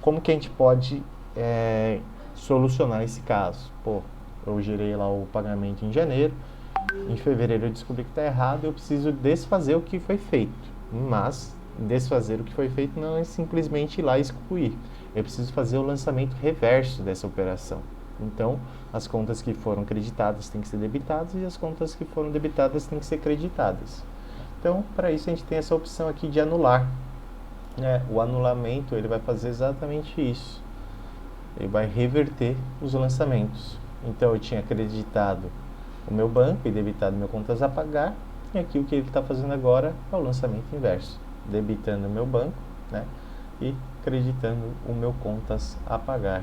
A: como que a gente pode solucionar esse caso? Pô, eu gerei lá o pagamento em janeiro, em fevereiro eu descobri que está errado, eu preciso desfazer o que foi feito. Mas desfazer o que foi feito não é simplesmente ir lá e excluir. Eu preciso fazer o lançamento reverso dessa operação. Então, as contas que foram creditadas têm que ser debitadas e as contas que foram debitadas têm que ser creditadas. Então, para isso a gente tem essa opção aqui de anular, né? O anulamento ele vai fazer exatamente isso. Ele vai reverter os lançamentos. Então eu tinha creditado o meu banco e debitado meu contas a pagar, e aqui o que ele está fazendo agora é o lançamento inverso, debitando o meu banco, né, e creditando o meu contas a pagar.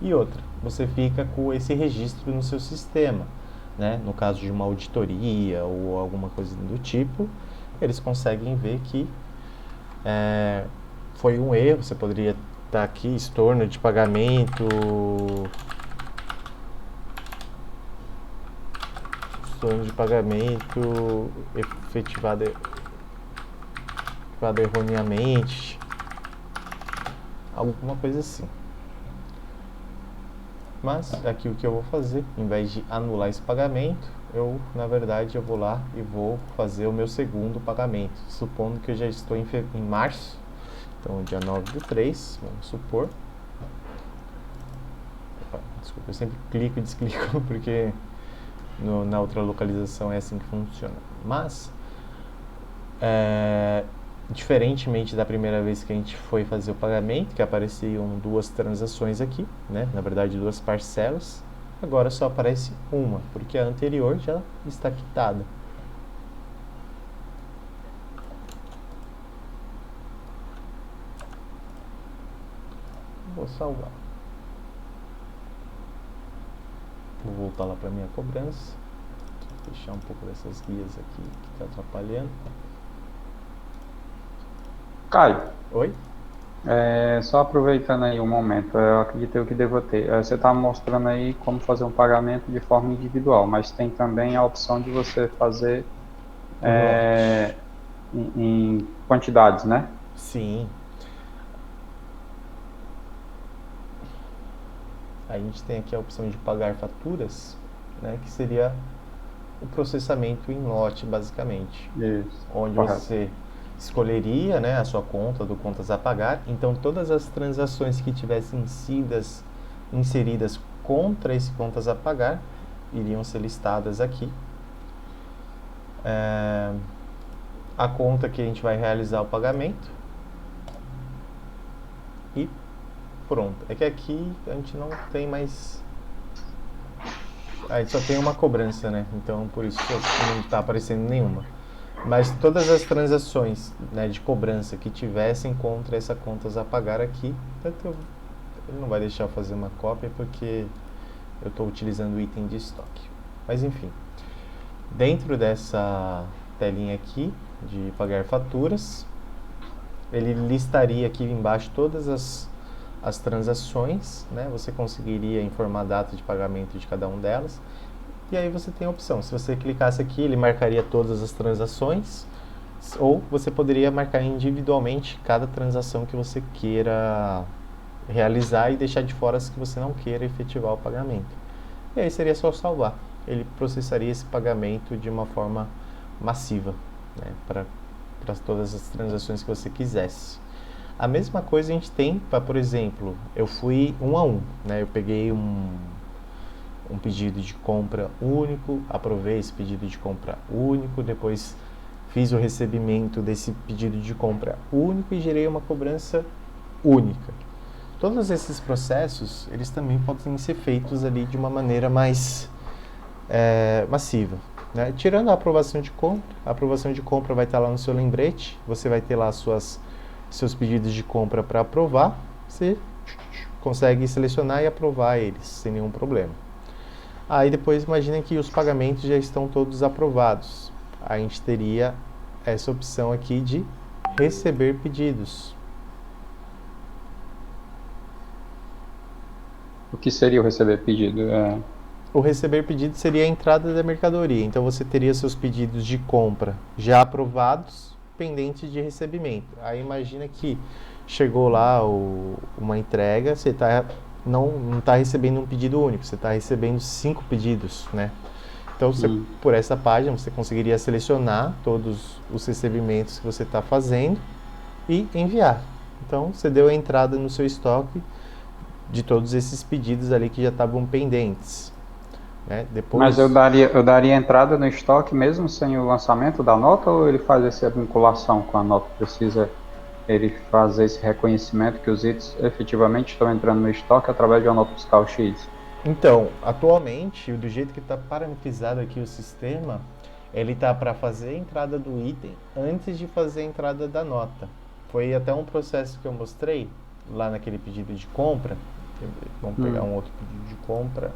A: E outra, você fica com esse registro no seu sistema, né? No caso de uma auditoria ou alguma coisa do tipo, eles conseguem ver que foi um erro. Você poderia estar aqui, estorno de pagamento, efetivado erroneamente, alguma coisa assim. Mas aqui o que eu vou fazer, em vez de anular esse pagamento, na verdade eu vou lá e vou fazer o meu segundo pagamento, supondo que eu já estou em março. Então dia 9/3, vamos supor. Desculpa, eu sempre clico e desclico porque na outra localização é assim que funciona. Mas Diferentemente da primeira vez que a gente foi fazer o pagamento, que apareciam duas transações aqui, né? Na verdade, duas parcelas. Agora só aparece uma, porque a anterior já está quitada. Vou salvar. Vou voltar lá para minha cobrança. Vou fechar um pouco dessas guias aqui que está atrapalhando.
C: Caio,
A: Oi?
C: só aproveitando aí um momento, eu acredito que devo ter. Você está mostrando aí como fazer um pagamento de forma individual, mas tem também a opção de você fazer
A: Por lote.
C: em quantidades, né?
A: Sim. A gente tem aqui a opção de pagar faturas, né? Que seria o processamento em lote, basicamente.
C: Isso,
A: Onde
C: correto.
A: você escolheria, né, a sua conta do contas a pagar. Então, todas as transações que tivessem inseridas contra esse contas a pagar iriam ser listadas aqui. A conta que a gente vai realizar o pagamento. E pronto. É que aqui a gente não tem mais... Aí só tem uma cobrança, né? Então, por isso não está aparecendo nenhuma. Mas todas as transações, né, de cobrança que tivessem contra essa contas a pagar aqui, ele não vai deixar eu fazer uma cópia porque eu estou utilizando o item de estoque. Mas enfim, dentro dessa telinha aqui de pagar faturas, ele listaria aqui embaixo todas as transações, né? Você conseguiria informar a data de pagamento de cada uma delas. E aí você tem a opção, se você clicasse aqui, ele marcaria todas as transações, ou você poderia marcar individualmente cada transação que você queira realizar e deixar de fora as que você não queira efetivar o pagamento. E aí seria só salvar. Ele processaria esse pagamento de uma forma massiva, né, para todas as transações que você quisesse. A mesma coisa a gente tem para, por exemplo, eu fui um a um, né, eu peguei um pedido de compra único, aprovei esse pedido de compra único, depois fiz o recebimento desse pedido de compra único e gerei uma cobrança única. Todos esses processos, eles também podem ser feitos ali de uma maneira mais massiva, né? Tirando a aprovação de compra vai estar lá no seu lembrete, você vai ter lá seus pedidos de compra para aprovar, você consegue selecionar e aprovar eles sem nenhum problema. Aí depois imaginem que os pagamentos já estão todos aprovados. A gente teria essa opção aqui de receber pedidos.
C: O que seria o receber pedido?
A: O receber pedido seria a entrada da mercadoria. Então você teria seus pedidos de compra já aprovados, pendentes de recebimento. Aí imagina que chegou lá uma entrega, você não está recebendo um pedido único, você está recebendo 5 pedidos, né? Então, por essa página, você conseguiria selecionar todos os recebimentos que você está fazendo e enviar. Então, você deu a entrada no seu estoque de todos esses pedidos ali que já estavam pendentes, né?
C: Mas eu daria entrada no estoque mesmo sem o lançamento da nota, ou ele faz essa vinculação com a nota? Precisa ele fazer esse reconhecimento que os itens efetivamente estão entrando no estoque através de uma nota fiscal X?
A: Então, atualmente, do jeito que está parametrizado aqui o sistema, ele está para fazer a entrada do item antes de fazer a entrada da nota. Foi até um processo que eu mostrei lá naquele pedido de compra. Vamos pegar um outro pedido de compra.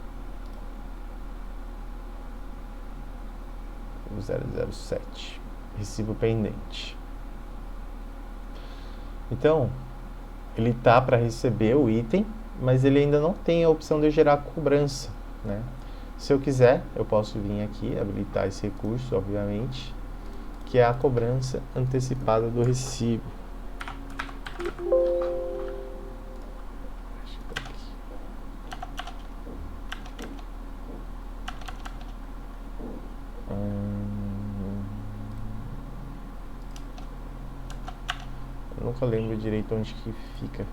A: O 007. Recibo pendente. Então, ele está para receber o item, mas ele ainda não tem a opção de eu gerar cobrança, né? Se eu quiser, eu posso vir aqui, habilitar esse recurso, obviamente, que é a cobrança antecipada do recibo. Eu nunca lembro direito onde que fica.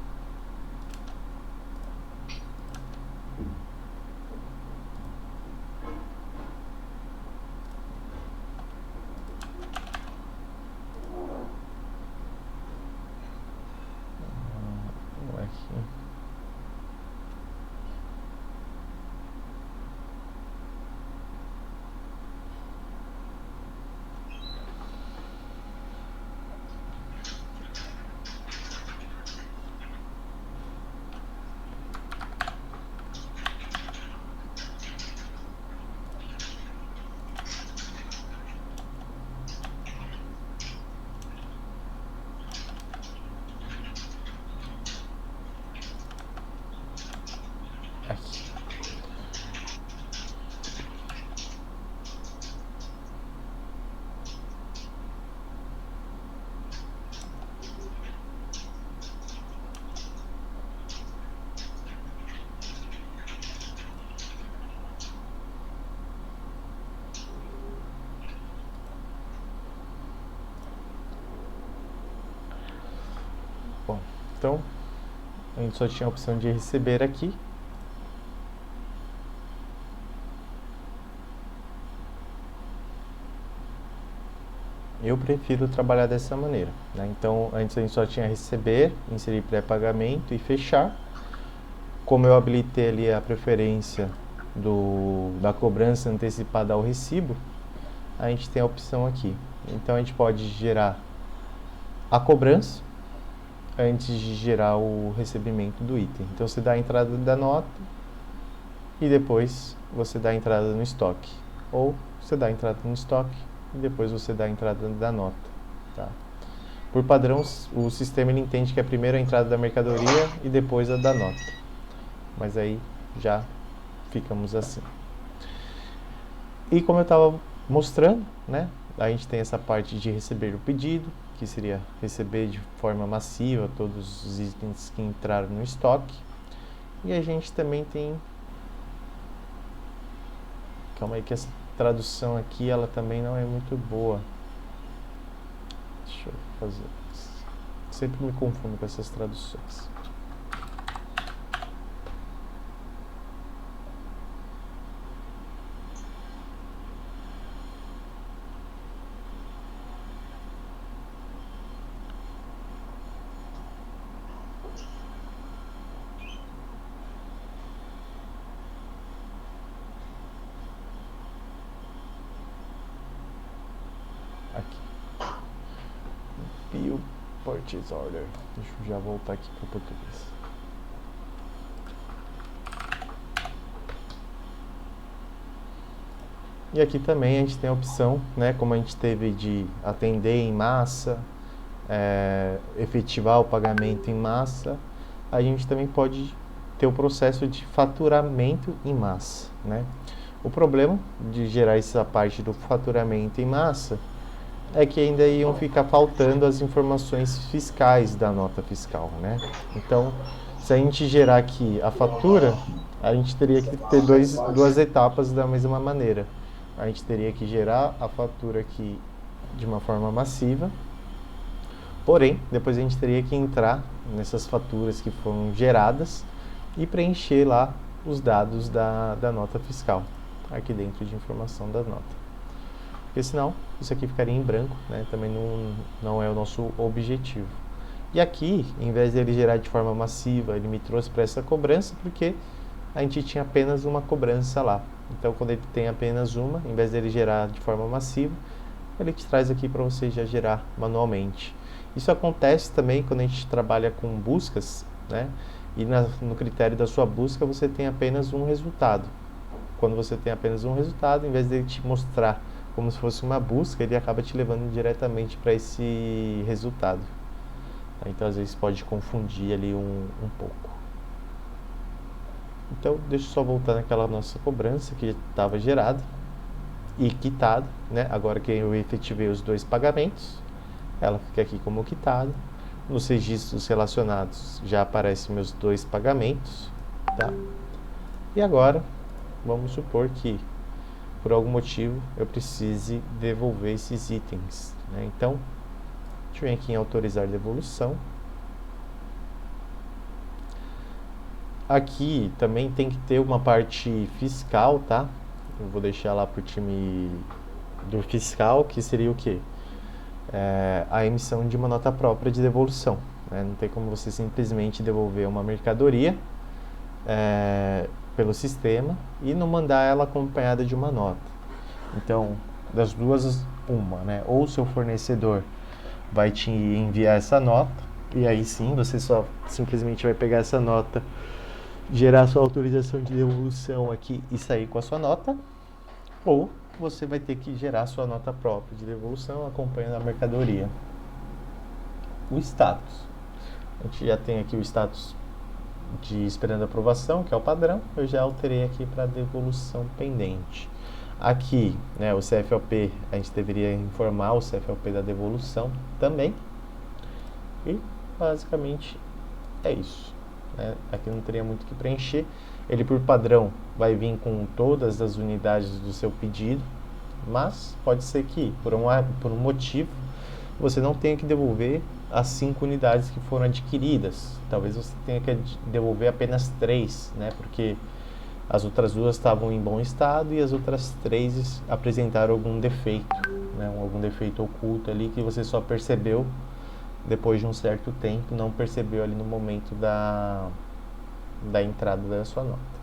A: Então, a gente só tinha a opção de receber aqui. Eu prefiro trabalhar dessa maneira, né? Então, antes a gente só tinha receber, inserir pré-pagamento e fechar. Como eu habilitei ali a preferência da cobrança antecipada ao recibo, a gente tem a opção aqui. Então, a gente pode gerar a cobrança antes de gerar o recebimento do item. Então, você dá a entrada da nota e depois você dá a entrada no estoque. Ou você dá a entrada no estoque e depois você dá a entrada da nota. Tá? Por padrão, o sistema ele entende que é primeiro a entrada da mercadoria e depois a da nota. Mas aí já ficamos assim. E como eu estava mostrando, né, a gente tem essa parte de receber o pedido, que seria receber de forma massiva todos os itens que entraram no estoque. E a gente também tem... Calma aí que essa tradução aqui, ela também não é muito boa. Deixa eu fazer... Sempre me confundo com essas traduções. Aqui. Bill Purchase Order. Deixa eu já voltar aqui para o português. E aqui também a gente tem a opção, né, como a gente teve de atender em massa, efetivar o pagamento em massa, a gente também pode ter o processo de faturamento em massa, né? O problema de gerar essa parte do faturamento em massa é que ainda iam ficar faltando as informações fiscais da nota fiscal, né? Então, se a gente gerar aqui a fatura, a gente teria que ter duas etapas da mesma maneira. A gente teria que gerar a fatura aqui de uma forma massiva, porém, depois a gente teria que entrar nessas faturas que foram geradas e preencher lá os dados da nota fiscal, aqui dentro de informação da nota. Porque senão, isso aqui ficaria em branco, né? Também não é o nosso objetivo. E aqui, em vez de ele gerar de forma massiva, ele me trouxe para essa cobrança, porque a gente tinha apenas uma cobrança lá. Então, quando ele tem apenas uma, em vez dele gerar de forma massiva, ele te traz aqui para você já gerar manualmente. Isso acontece também quando a gente trabalha com buscas, né? E no critério da sua busca você tem apenas um resultado. Quando você tem apenas um resultado, em vez dele te mostrar como se fosse uma busca, ele acaba te levando diretamente para esse resultado. Então, às vezes, pode confundir ali um pouco. Então, deixa eu só voltar naquela nossa cobrança que estava gerada e quitada, né? Agora que eu efetivei os dois pagamentos, ela fica aqui como quitada. Nos registros relacionados já aparecem meus dois pagamentos, tá? E agora, vamos supor que por algum motivo eu precise devolver esses itens, né? Então, deixa eu vir aqui em autorizar devolução. Aqui também tem que ter uma parte fiscal, tá? Eu vou deixar lá pro time do fiscal, que seria o quê? A emissão de uma nota própria de devolução, né? Não tem como você simplesmente devolver uma mercadoria pelo sistema e não mandar ela acompanhada de uma nota. Então, das duas, uma, né? Ou o seu fornecedor vai te enviar essa nota, e aí sim, você só simplesmente vai pegar essa nota, gerar sua autorização de devolução aqui e sair com a sua nota, ou você vai ter que gerar sua nota própria de devolução acompanhando a mercadoria. O status. A gente já tem aqui o status de esperando aprovação, que é o padrão. Eu já alterei aqui para devolução pendente. Aqui, né, o CFOP, a gente deveria informar o CFOP da devolução também. E basicamente é isso, né? Aqui não teria muito o que preencher. Ele por padrão vai vir com todas as unidades do seu pedido, mas pode ser que por um motivo você não tenha que devolver as 5 unidades que foram adquiridas. Talvez você tenha que devolver apenas 3, né? Porque as outras 2 estavam em bom estado e as outras 3 apresentaram algum defeito, né? Algum defeito oculto ali que você só percebeu depois de um certo tempo, não percebeu ali no momento da entrada da sua nota.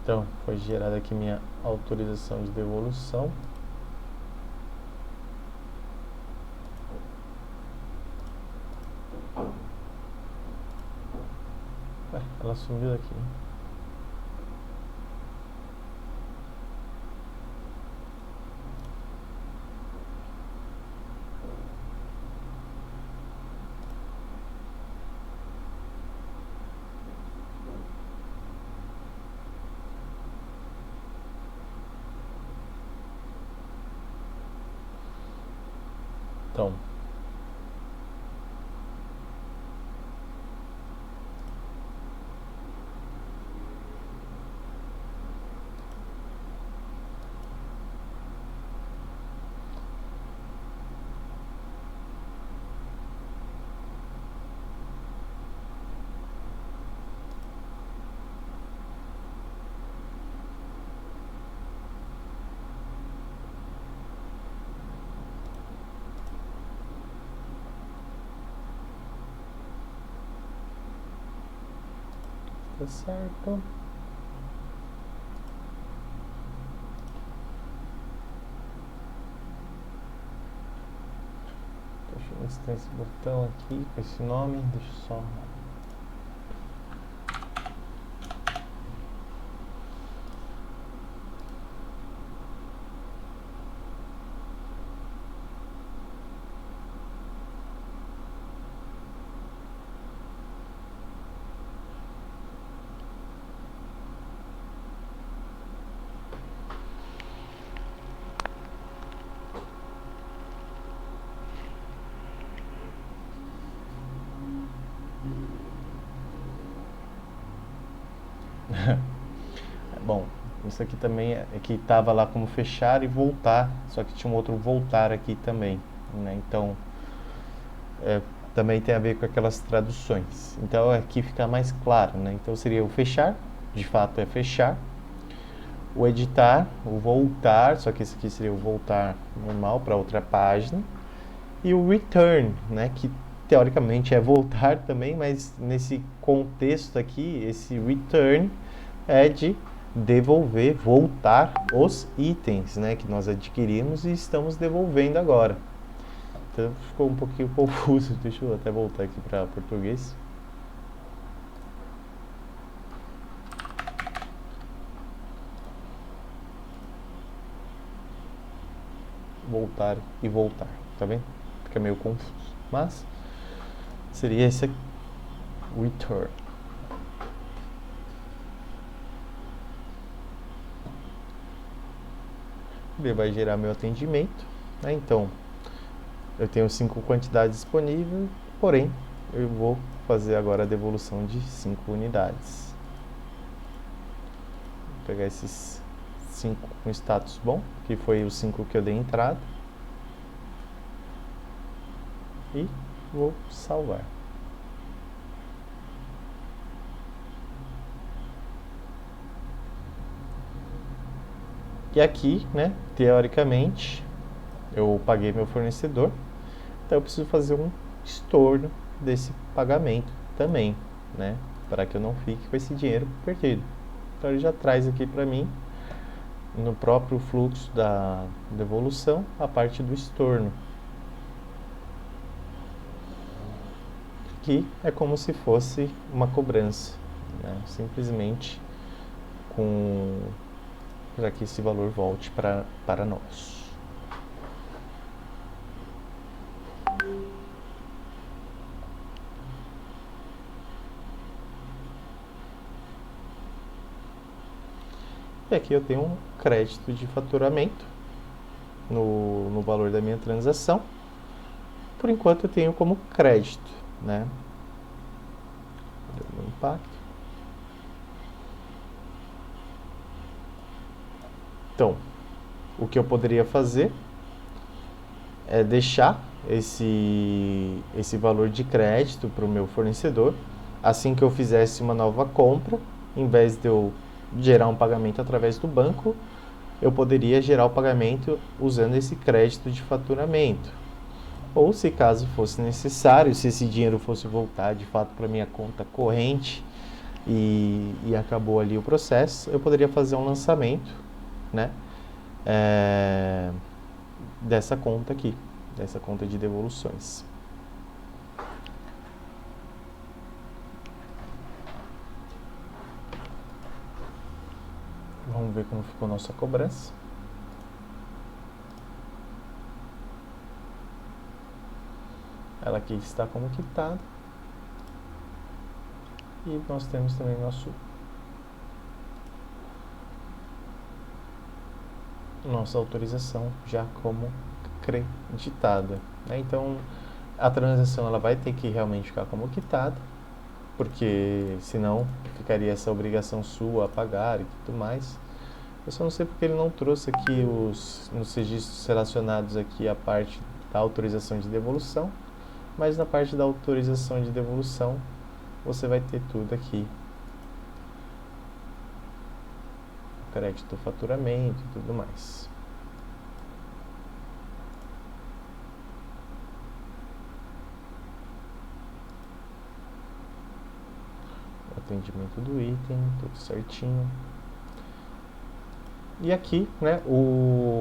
A: Então, foi gerada aqui minha autorização de devolução. Ué, ela sumiu daqui. Então, tá certo. Deixa eu ver se tem esse botão aqui com esse nome. Deixa eu só. Bom, isso aqui também é que estava lá como fechar e voltar, só que tinha um outro voltar aqui também, né? Então, também tem a ver com aquelas traduções. Então, aqui fica mais claro, né? Então, seria o fechar, de fato é fechar, o editar, o voltar, só que esse aqui seria o voltar normal para outra página, e o return, né? Que teoricamente é voltar também, mas nesse contexto aqui, esse return é de devolver, voltar os itens, né, que nós adquirimos e estamos devolvendo agora. Então ficou um pouquinho confuso, deixa eu até voltar aqui para português. Voltar e voltar, tá vendo? Fica meio confuso, mas seria esse aqui, return. Ele vai gerar meu atendimento, né? Então eu tenho 5 quantidades disponíveis, porém eu vou fazer agora a devolução de 5 unidades. Vou pegar esses 5 com status bom, que foi os 5 que eu dei entrada, e vou salvar. E aqui, né, teoricamente, eu paguei meu fornecedor, então eu preciso fazer um estorno desse pagamento também, né, para que eu não fique com esse dinheiro perdido. Então ele já traz aqui para mim, no próprio fluxo da devolução, a parte do estorno. Que é como se fosse uma cobrança, né, simplesmente para que esse valor volte para nós. E aqui eu tenho um crédito de faturamento no valor da minha transação. Por enquanto eu tenho como crédito, né? Deu um impacto. Então, o que eu poderia fazer deixar esse valor de crédito para o meu fornecedor. Assim que eu fizesse uma nova compra, em vez de eu gerar um pagamento através do banco, eu poderia gerar o pagamento usando esse crédito de faturamento. Ou, se caso fosse necessário, se esse dinheiro fosse voltar de fato para minha conta corrente e acabou ali o processo, eu poderia fazer um lançamento, né, dessa conta aqui, dessa conta de devoluções. Vamos ver como ficou nossa cobrança. Ela aqui está como quitada. E nós temos também nossa autorização já como creditada, né? Então a transação ela vai ter que realmente ficar como quitada, porque senão ficaria essa obrigação sua a pagar e tudo mais. Eu só não sei porque ele não trouxe aqui nos registros relacionados aqui a parte da autorização de devolução, mas na parte da autorização de devolução você vai ter tudo aqui, crédito do faturamento e tudo mais. Atendimento do item, tudo certinho. E aqui, né,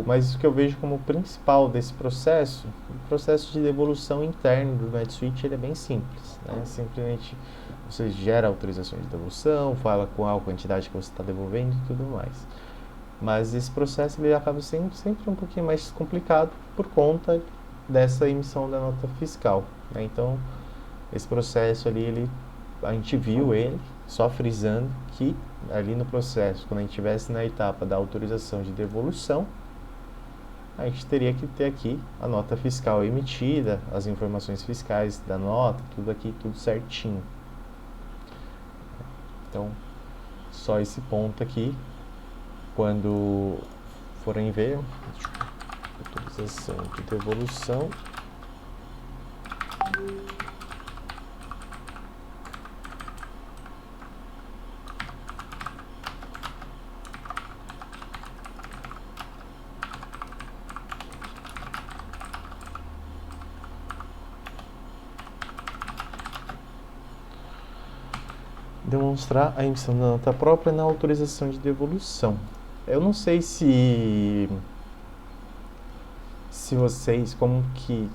A: mas o que eu vejo como principal desse processo, o processo de devolução interno do NetSuite, ele é bem simples, né? Simplesmente você gera a autorização de devolução, fala com a quantidade que você está devolvendo e tudo mais. Mas esse processo ele acaba sendo sempre um pouquinho mais complicado por conta dessa emissão da nota fiscal, né? Então, esse processo ali, a gente viu ele, só frisando que ali no processo, quando a gente estivesse na etapa da autorização de devolução, a gente teria que ter aqui a nota fiscal emitida, as informações fiscais da nota, tudo aqui, tudo certinho. Então, só esse ponto aqui, quando forem ver, autorização de devolução, demonstrar a emissão da nota própria na autorização de devolução. Eu não sei se vocês, como que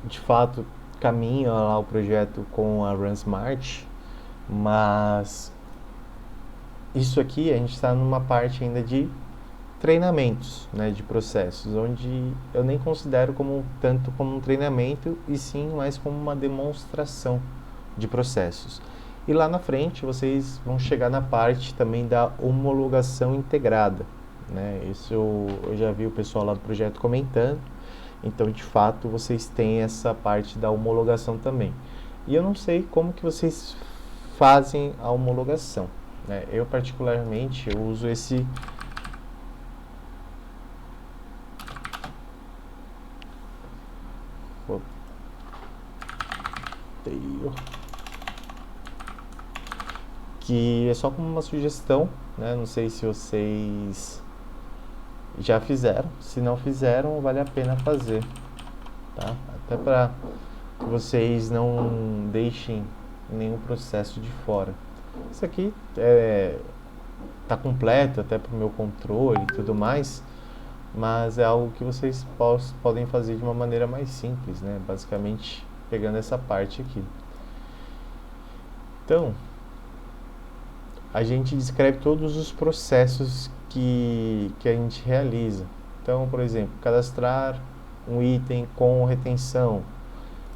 A: de fato caminha lá o projeto com a RunSmart, mas isso aqui a gente está numa parte ainda de treinamentos, né, de processos, onde eu nem considero tanto como um treinamento, e sim mais como uma demonstração de processos. E lá na frente vocês vão chegar na parte também da homologação integrada, né? Isso eu já vi o pessoal lá do projeto comentando. Então, de fato, vocês têm essa parte da homologação também. E eu não sei como que vocês fazem a homologação, né? Eu, particularmente, eu uso esse... que é só como uma sugestão, né? Não sei se vocês já fizeram. Se não fizeram, vale a pena fazer, tá? Até para que vocês não deixem nenhum processo de fora. Isso aqui tá completo até para o meu controle e tudo mais, mas é algo que vocês podem fazer de uma maneira mais simples, né? Basicamente pegando essa parte aqui. Então, a gente descreve todos os processos que a gente realiza. Então, por exemplo, cadastrar um item com retenção,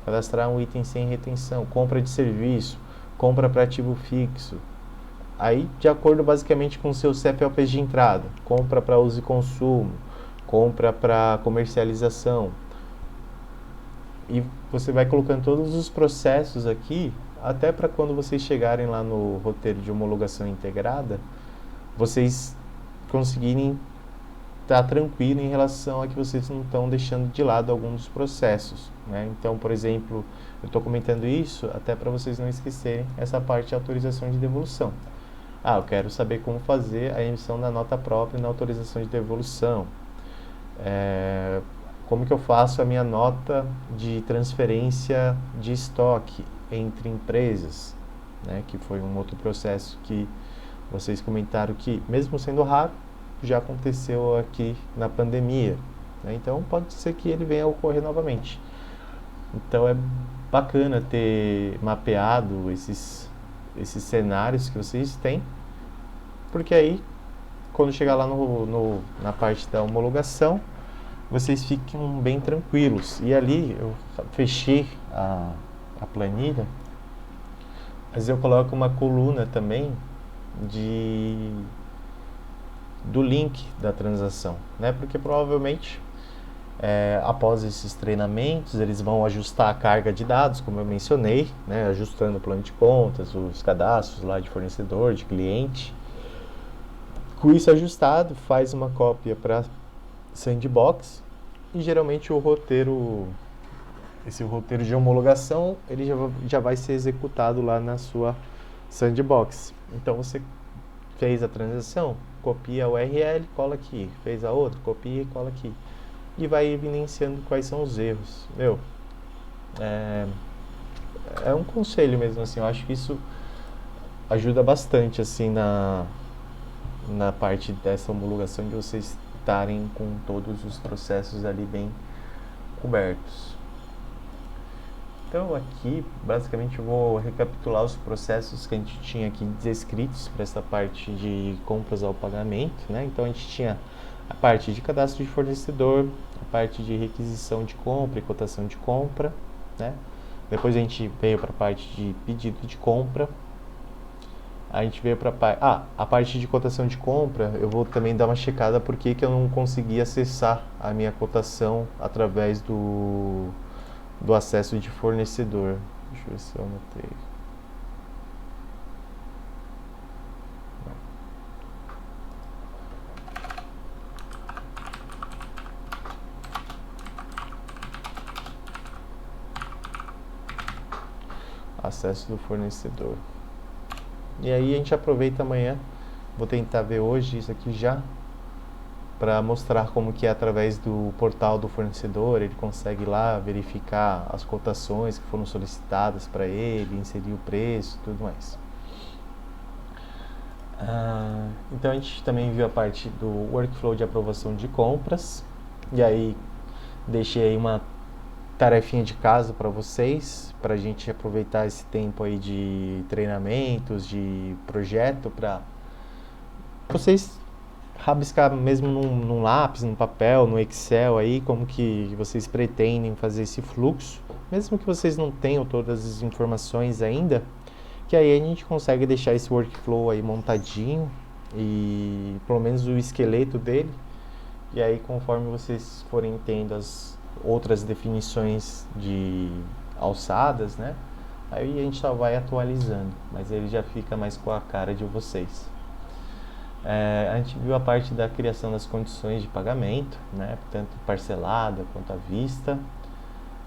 A: cadastrar um item sem retenção, compra de serviço, compra para ativo fixo. Aí, de acordo basicamente com o seu CFLP de entrada, compra para uso e consumo, compra para comercialização. E você vai colocando todos os processos aqui, até para quando vocês chegarem lá no roteiro de homologação integrada, vocês conseguirem tá tranquilo em relação a que vocês não estão deixando de lado alguns dos processos, né? Então, por exemplo, eu estou comentando isso até para vocês não esquecerem essa parte de autorização de devolução. Eu quero saber como fazer a emissão da nota própria na autorização de devolução. Como que eu faço a minha nota de transferência de estoque entre empresas, né? Que foi um outro processo que vocês comentaram que, mesmo sendo raro, já aconteceu aqui na pandemia, né? Então pode ser que ele venha a ocorrer novamente. Então é bacana ter mapeado esses cenários que vocês têm, porque aí quando chegar lá na parte da homologação, vocês ficam bem tranquilos. E ali eu fechei a planilha, mas eu coloco uma coluna também do link da transação, né? Porque provavelmente após esses treinamentos eles vão ajustar a carga de dados, como eu mencionei, né? Ajustando o plano de contas, os cadastros lá de fornecedor, de cliente. Com isso ajustado, faz uma cópia para Sandbox e geralmente esse roteiro de homologação ele já vai ser executado lá na sua Sandbox. Então você fez a transação, copia a URL, cola aqui, fez a outra, copia e cola aqui, e vai evidenciando quais são os erros. É um conselho mesmo, assim, eu acho que isso ajuda bastante, assim, na parte dessa homologação, de vocês estarem com todos os processos ali bem cobertos. Então aqui, basicamente, eu vou recapitular os processos que a gente tinha aqui descritos para essa parte de compras ao pagamento, né? Então a gente tinha a parte de cadastro de fornecedor, a parte de requisição de compra e cotação de compra, né? Depois a gente veio para a parte de pedido de compra. A gente veio para a parte de cotação de compra. Eu vou também dar uma checada porque que eu não consegui acessar a minha cotação através do acesso de fornecedor. Deixa eu ver se eu anotei. Acesso do fornecedor. E aí a gente aproveita amanhã, vou tentar ver hoje isso aqui já, para mostrar como que é através do portal do fornecedor, ele consegue lá verificar as cotações que foram solicitadas para ele, inserir o preço e tudo mais. Então a gente também viu a parte do workflow de aprovação de compras, e aí deixei aí uma tarefinha de casa para vocês, para a gente aproveitar esse tempo aí de treinamentos, de projeto, para vocês rabiscar mesmo num lápis, num papel, no Excel aí, como que vocês pretendem fazer esse fluxo, mesmo que vocês não tenham todas as informações ainda, que aí a gente consegue deixar esse workflow aí montadinho, e pelo menos o esqueleto dele, e aí conforme vocês forem tendo as outras definições de alçadas, né? Aí a gente só vai atualizando, mas ele já fica mais com a cara de vocês. A gente viu a parte da criação das condições de pagamento, né? Tanto parcelada quanto à vista.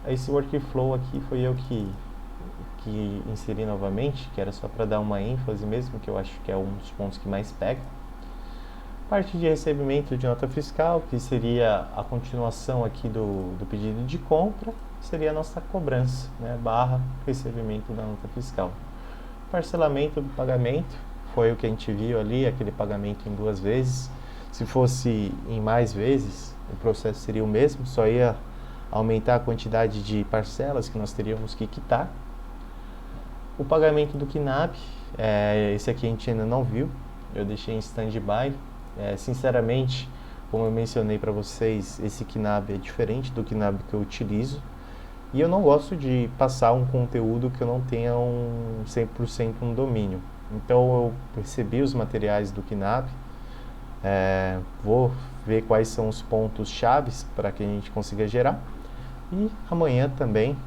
A: Esse workflow aqui foi eu que inseri novamente, que era só para dar uma ênfase mesmo, que eu acho que é um dos pontos que mais pega. Parte de recebimento de nota fiscal, que seria a continuação aqui do pedido de compra, seria a nossa cobrança, né, barra recebimento da nota fiscal. Parcelamento do pagamento, foi o que a gente viu ali, aquele pagamento em 2 vezes. Se fosse em mais vezes, o processo seria o mesmo, só ia aumentar a quantidade de parcelas que nós teríamos que quitar. O pagamento do KNAB, esse aqui a gente ainda não viu, eu deixei em stand-by. Sinceramente, como eu mencionei para vocês, esse KNAB é diferente do KNAB que eu utilizo, e eu não gosto de passar um conteúdo que eu não tenha 100% um domínio. Então eu recebi os materiais do KNAB, vou ver quais são os pontos chaves para que a gente consiga gerar, e amanhã também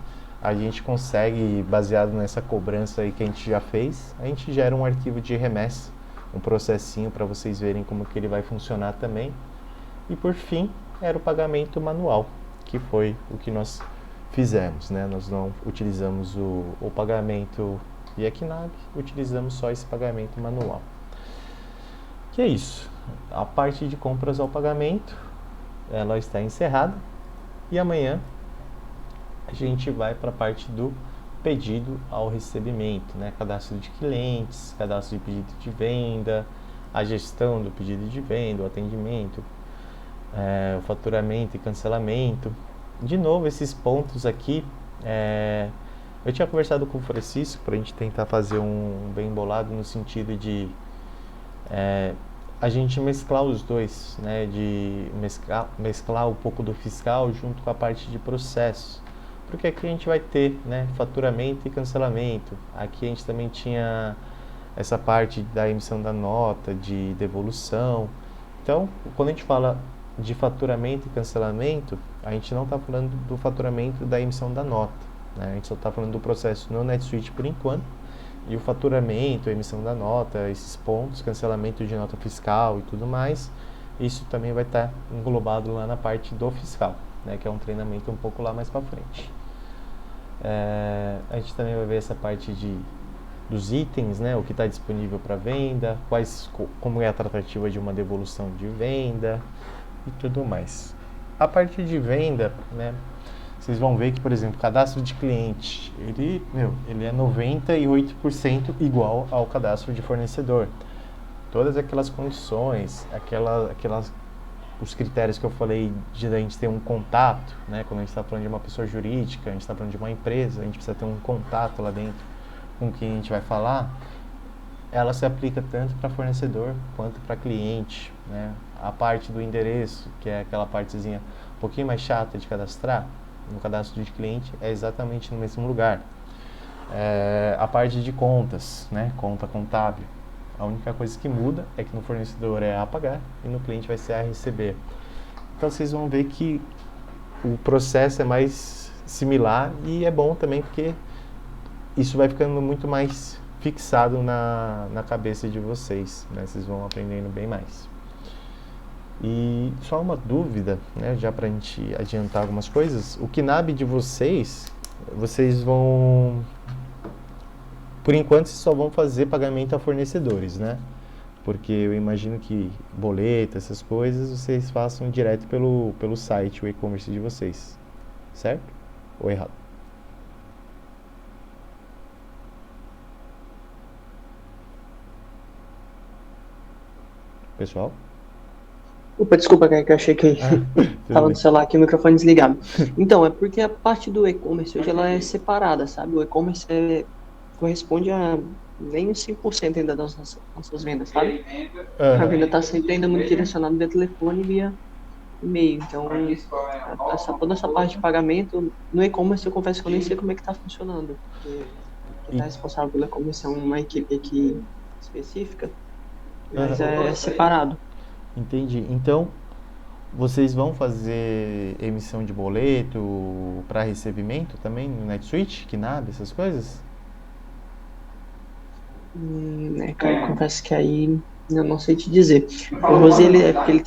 A: a gente consegue, baseado nessa cobrança aí que a gente já fez, a gente gera um arquivo de remessa, um processinho para vocês verem como que ele vai funcionar também. E por fim, era o pagamento manual, que foi o que nós fizemos, né? Nós não utilizamos o pagamento via KNAB, utilizamos só esse pagamento manual. Que é isso. A parte de compras ao pagamento, ela está encerrada. E amanhã a gente vai para a parte do pedido ao recebimento, né? Cadastro de clientes, cadastro de pedido de venda, a gestão do pedido de venda, o atendimento, o faturamento e cancelamento. De novo, esses pontos aqui, eu tinha conversado com o Francisco para a gente tentar fazer um bem bolado no sentido de a gente mesclar os dois, né? De mesclar um pouco do fiscal junto com a parte de processo. Porque aqui a gente vai ter, né, faturamento e cancelamento. Aqui a gente também tinha essa parte da emissão da nota, de devolução. Então, quando a gente fala de faturamento e cancelamento, a gente não está falando do faturamento da emissão da nota, né? A gente só está falando do processo no NetSuite por enquanto. E o faturamento, a emissão da nota, esses pontos, cancelamento de nota fiscal e tudo mais, isso também vai estar englobado lá na parte do fiscal, né, que é um treinamento um pouco lá mais para frente. A gente também vai ver essa parte dos itens, né, o que está disponível para venda, como é a tratativa de uma devolução de venda e tudo mais. A parte de venda, né, vocês vão ver que, por exemplo, o cadastro de cliente, ele é 98% igual ao cadastro de fornecedor. Todas aquelas condições, os critérios que eu falei de a gente ter um contato, né? Quando a gente está falando de uma pessoa jurídica, a gente está falando de uma empresa, a gente precisa ter um contato lá dentro com quem a gente vai falar, ela se aplica tanto para fornecedor quanto para cliente, né? A parte do endereço, que é aquela partezinha um pouquinho mais chata de cadastrar, no cadastro de cliente é exatamente no mesmo lugar. A parte de contas, né? Conta contábil. A única coisa que muda é que no fornecedor é a pagar e no cliente vai ser a receber. Então vocês vão ver que o processo é mais similar e é bom também porque isso vai ficando muito mais fixado na cabeça de vocês, né? Vocês vão aprendendo bem mais. E só uma dúvida, né, já para a gente adiantar algumas coisas, o KNAB de vocês vão, por enquanto, vocês só vão fazer pagamento a fornecedores, né? Porque eu imagino que boleto, essas coisas, vocês façam direto pelo site, o e-commerce de vocês, certo? Ou errado? Pessoal?
B: Opa, desculpa, que eu achei que estava no celular aqui, o microfone desligado. Então, é porque a parte do e-commerce hoje ela é separada, sabe? O e-commerce corresponde a nem 5% ainda das nossas vendas, sabe? A venda está sempre ainda muito direcionada via telefone e via e-mail. Então, toda essa parte de pagamento, no e-commerce eu confesso que eu nem sei como é que está funcionando. Porque quem está responsável pelo e-commerce é uma equipe aqui específica, mas é separado.
A: Entendi. Então, vocês vão fazer emissão de boleto para recebimento também no NetSuite, KNAB, essas coisas?
B: Cara, eu confesso que aí eu não sei te dizer. O Rosé, porque ele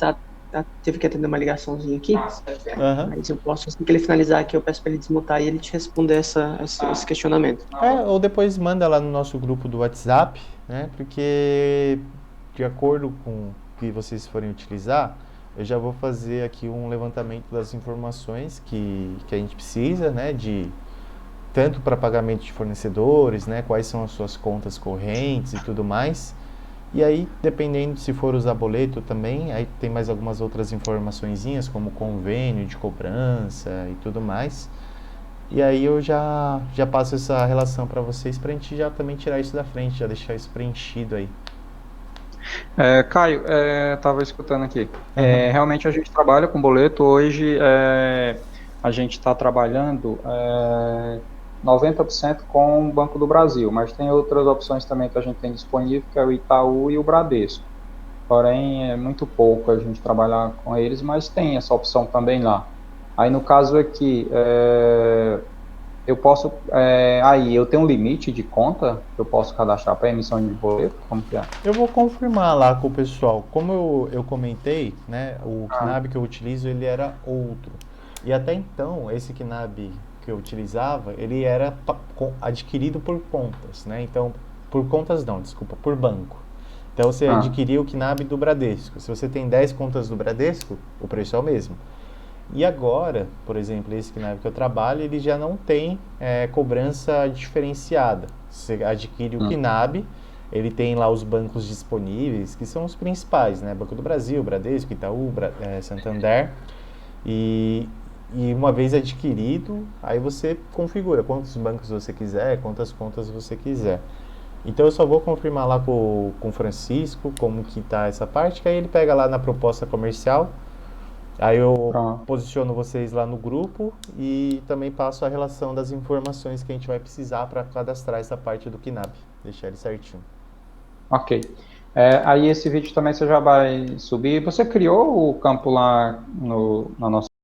B: teve que atender uma ligaçãozinha aqui, mas eu posso, assim que ele finalizar aqui, eu peço para ele desmutar e ele te responder esse questionamento.
A: Ou depois manda lá no nosso grupo do WhatsApp, né? Porque de acordo com o que vocês forem utilizar, eu já vou fazer aqui um levantamento das informações que a gente precisa, né? Tanto para pagamento de fornecedores, né? Quais são as suas contas correntes e tudo mais. E aí, dependendo se for usar boleto também, aí tem mais algumas outras informaçõezinhas, como convênio de cobrança e tudo mais. E aí eu já passo essa relação para vocês, para a gente já também tirar isso da frente, já deixar isso preenchido aí.
C: Caio, estava escutando aqui. Realmente a gente trabalha com boleto. Hoje a gente está trabalhando 90% com o Banco do Brasil, mas tem outras opções também que a gente tem disponível, que é o Itaú e o Bradesco. Porém, é muito pouco a gente trabalhar com eles, mas tem essa opção também lá. Aí no caso aqui, eu posso, aí eu tenho um limite de conta que eu posso cadastrar para emissão de boleto? Como que é?
A: Eu vou confirmar lá com o pessoal. Como eu comentei, né, o KNAB que eu utilizo, ele era outro. E até então, esse KNAB que eu utilizava, ele era adquirido por contas, né? Então, por contas não, desculpa, por banco. Então, você adquiria o KNAB do Bradesco. Se você tem 10 contas do Bradesco, o preço é o mesmo. E agora, por exemplo, esse KNAB que eu trabalho, ele já não tem cobrança diferenciada. Você adquire o KNAB, ele tem lá os bancos disponíveis, que são os principais, né? Banco do Brasil, Bradesco, Itaú, Santander. E uma vez adquirido, aí você configura quantos bancos você quiser, quantas contas você quiser. Então eu só vou confirmar lá com o Francisco como que tá essa parte, que aí ele pega lá na proposta comercial. Aí eu posiciono vocês lá no grupo e também passo a relação das informações que a gente vai precisar para cadastrar essa parte do KNAB, deixar ele certinho.
C: Ok. Aí esse vídeo também você já vai subir. Você criou o campo lá na nossa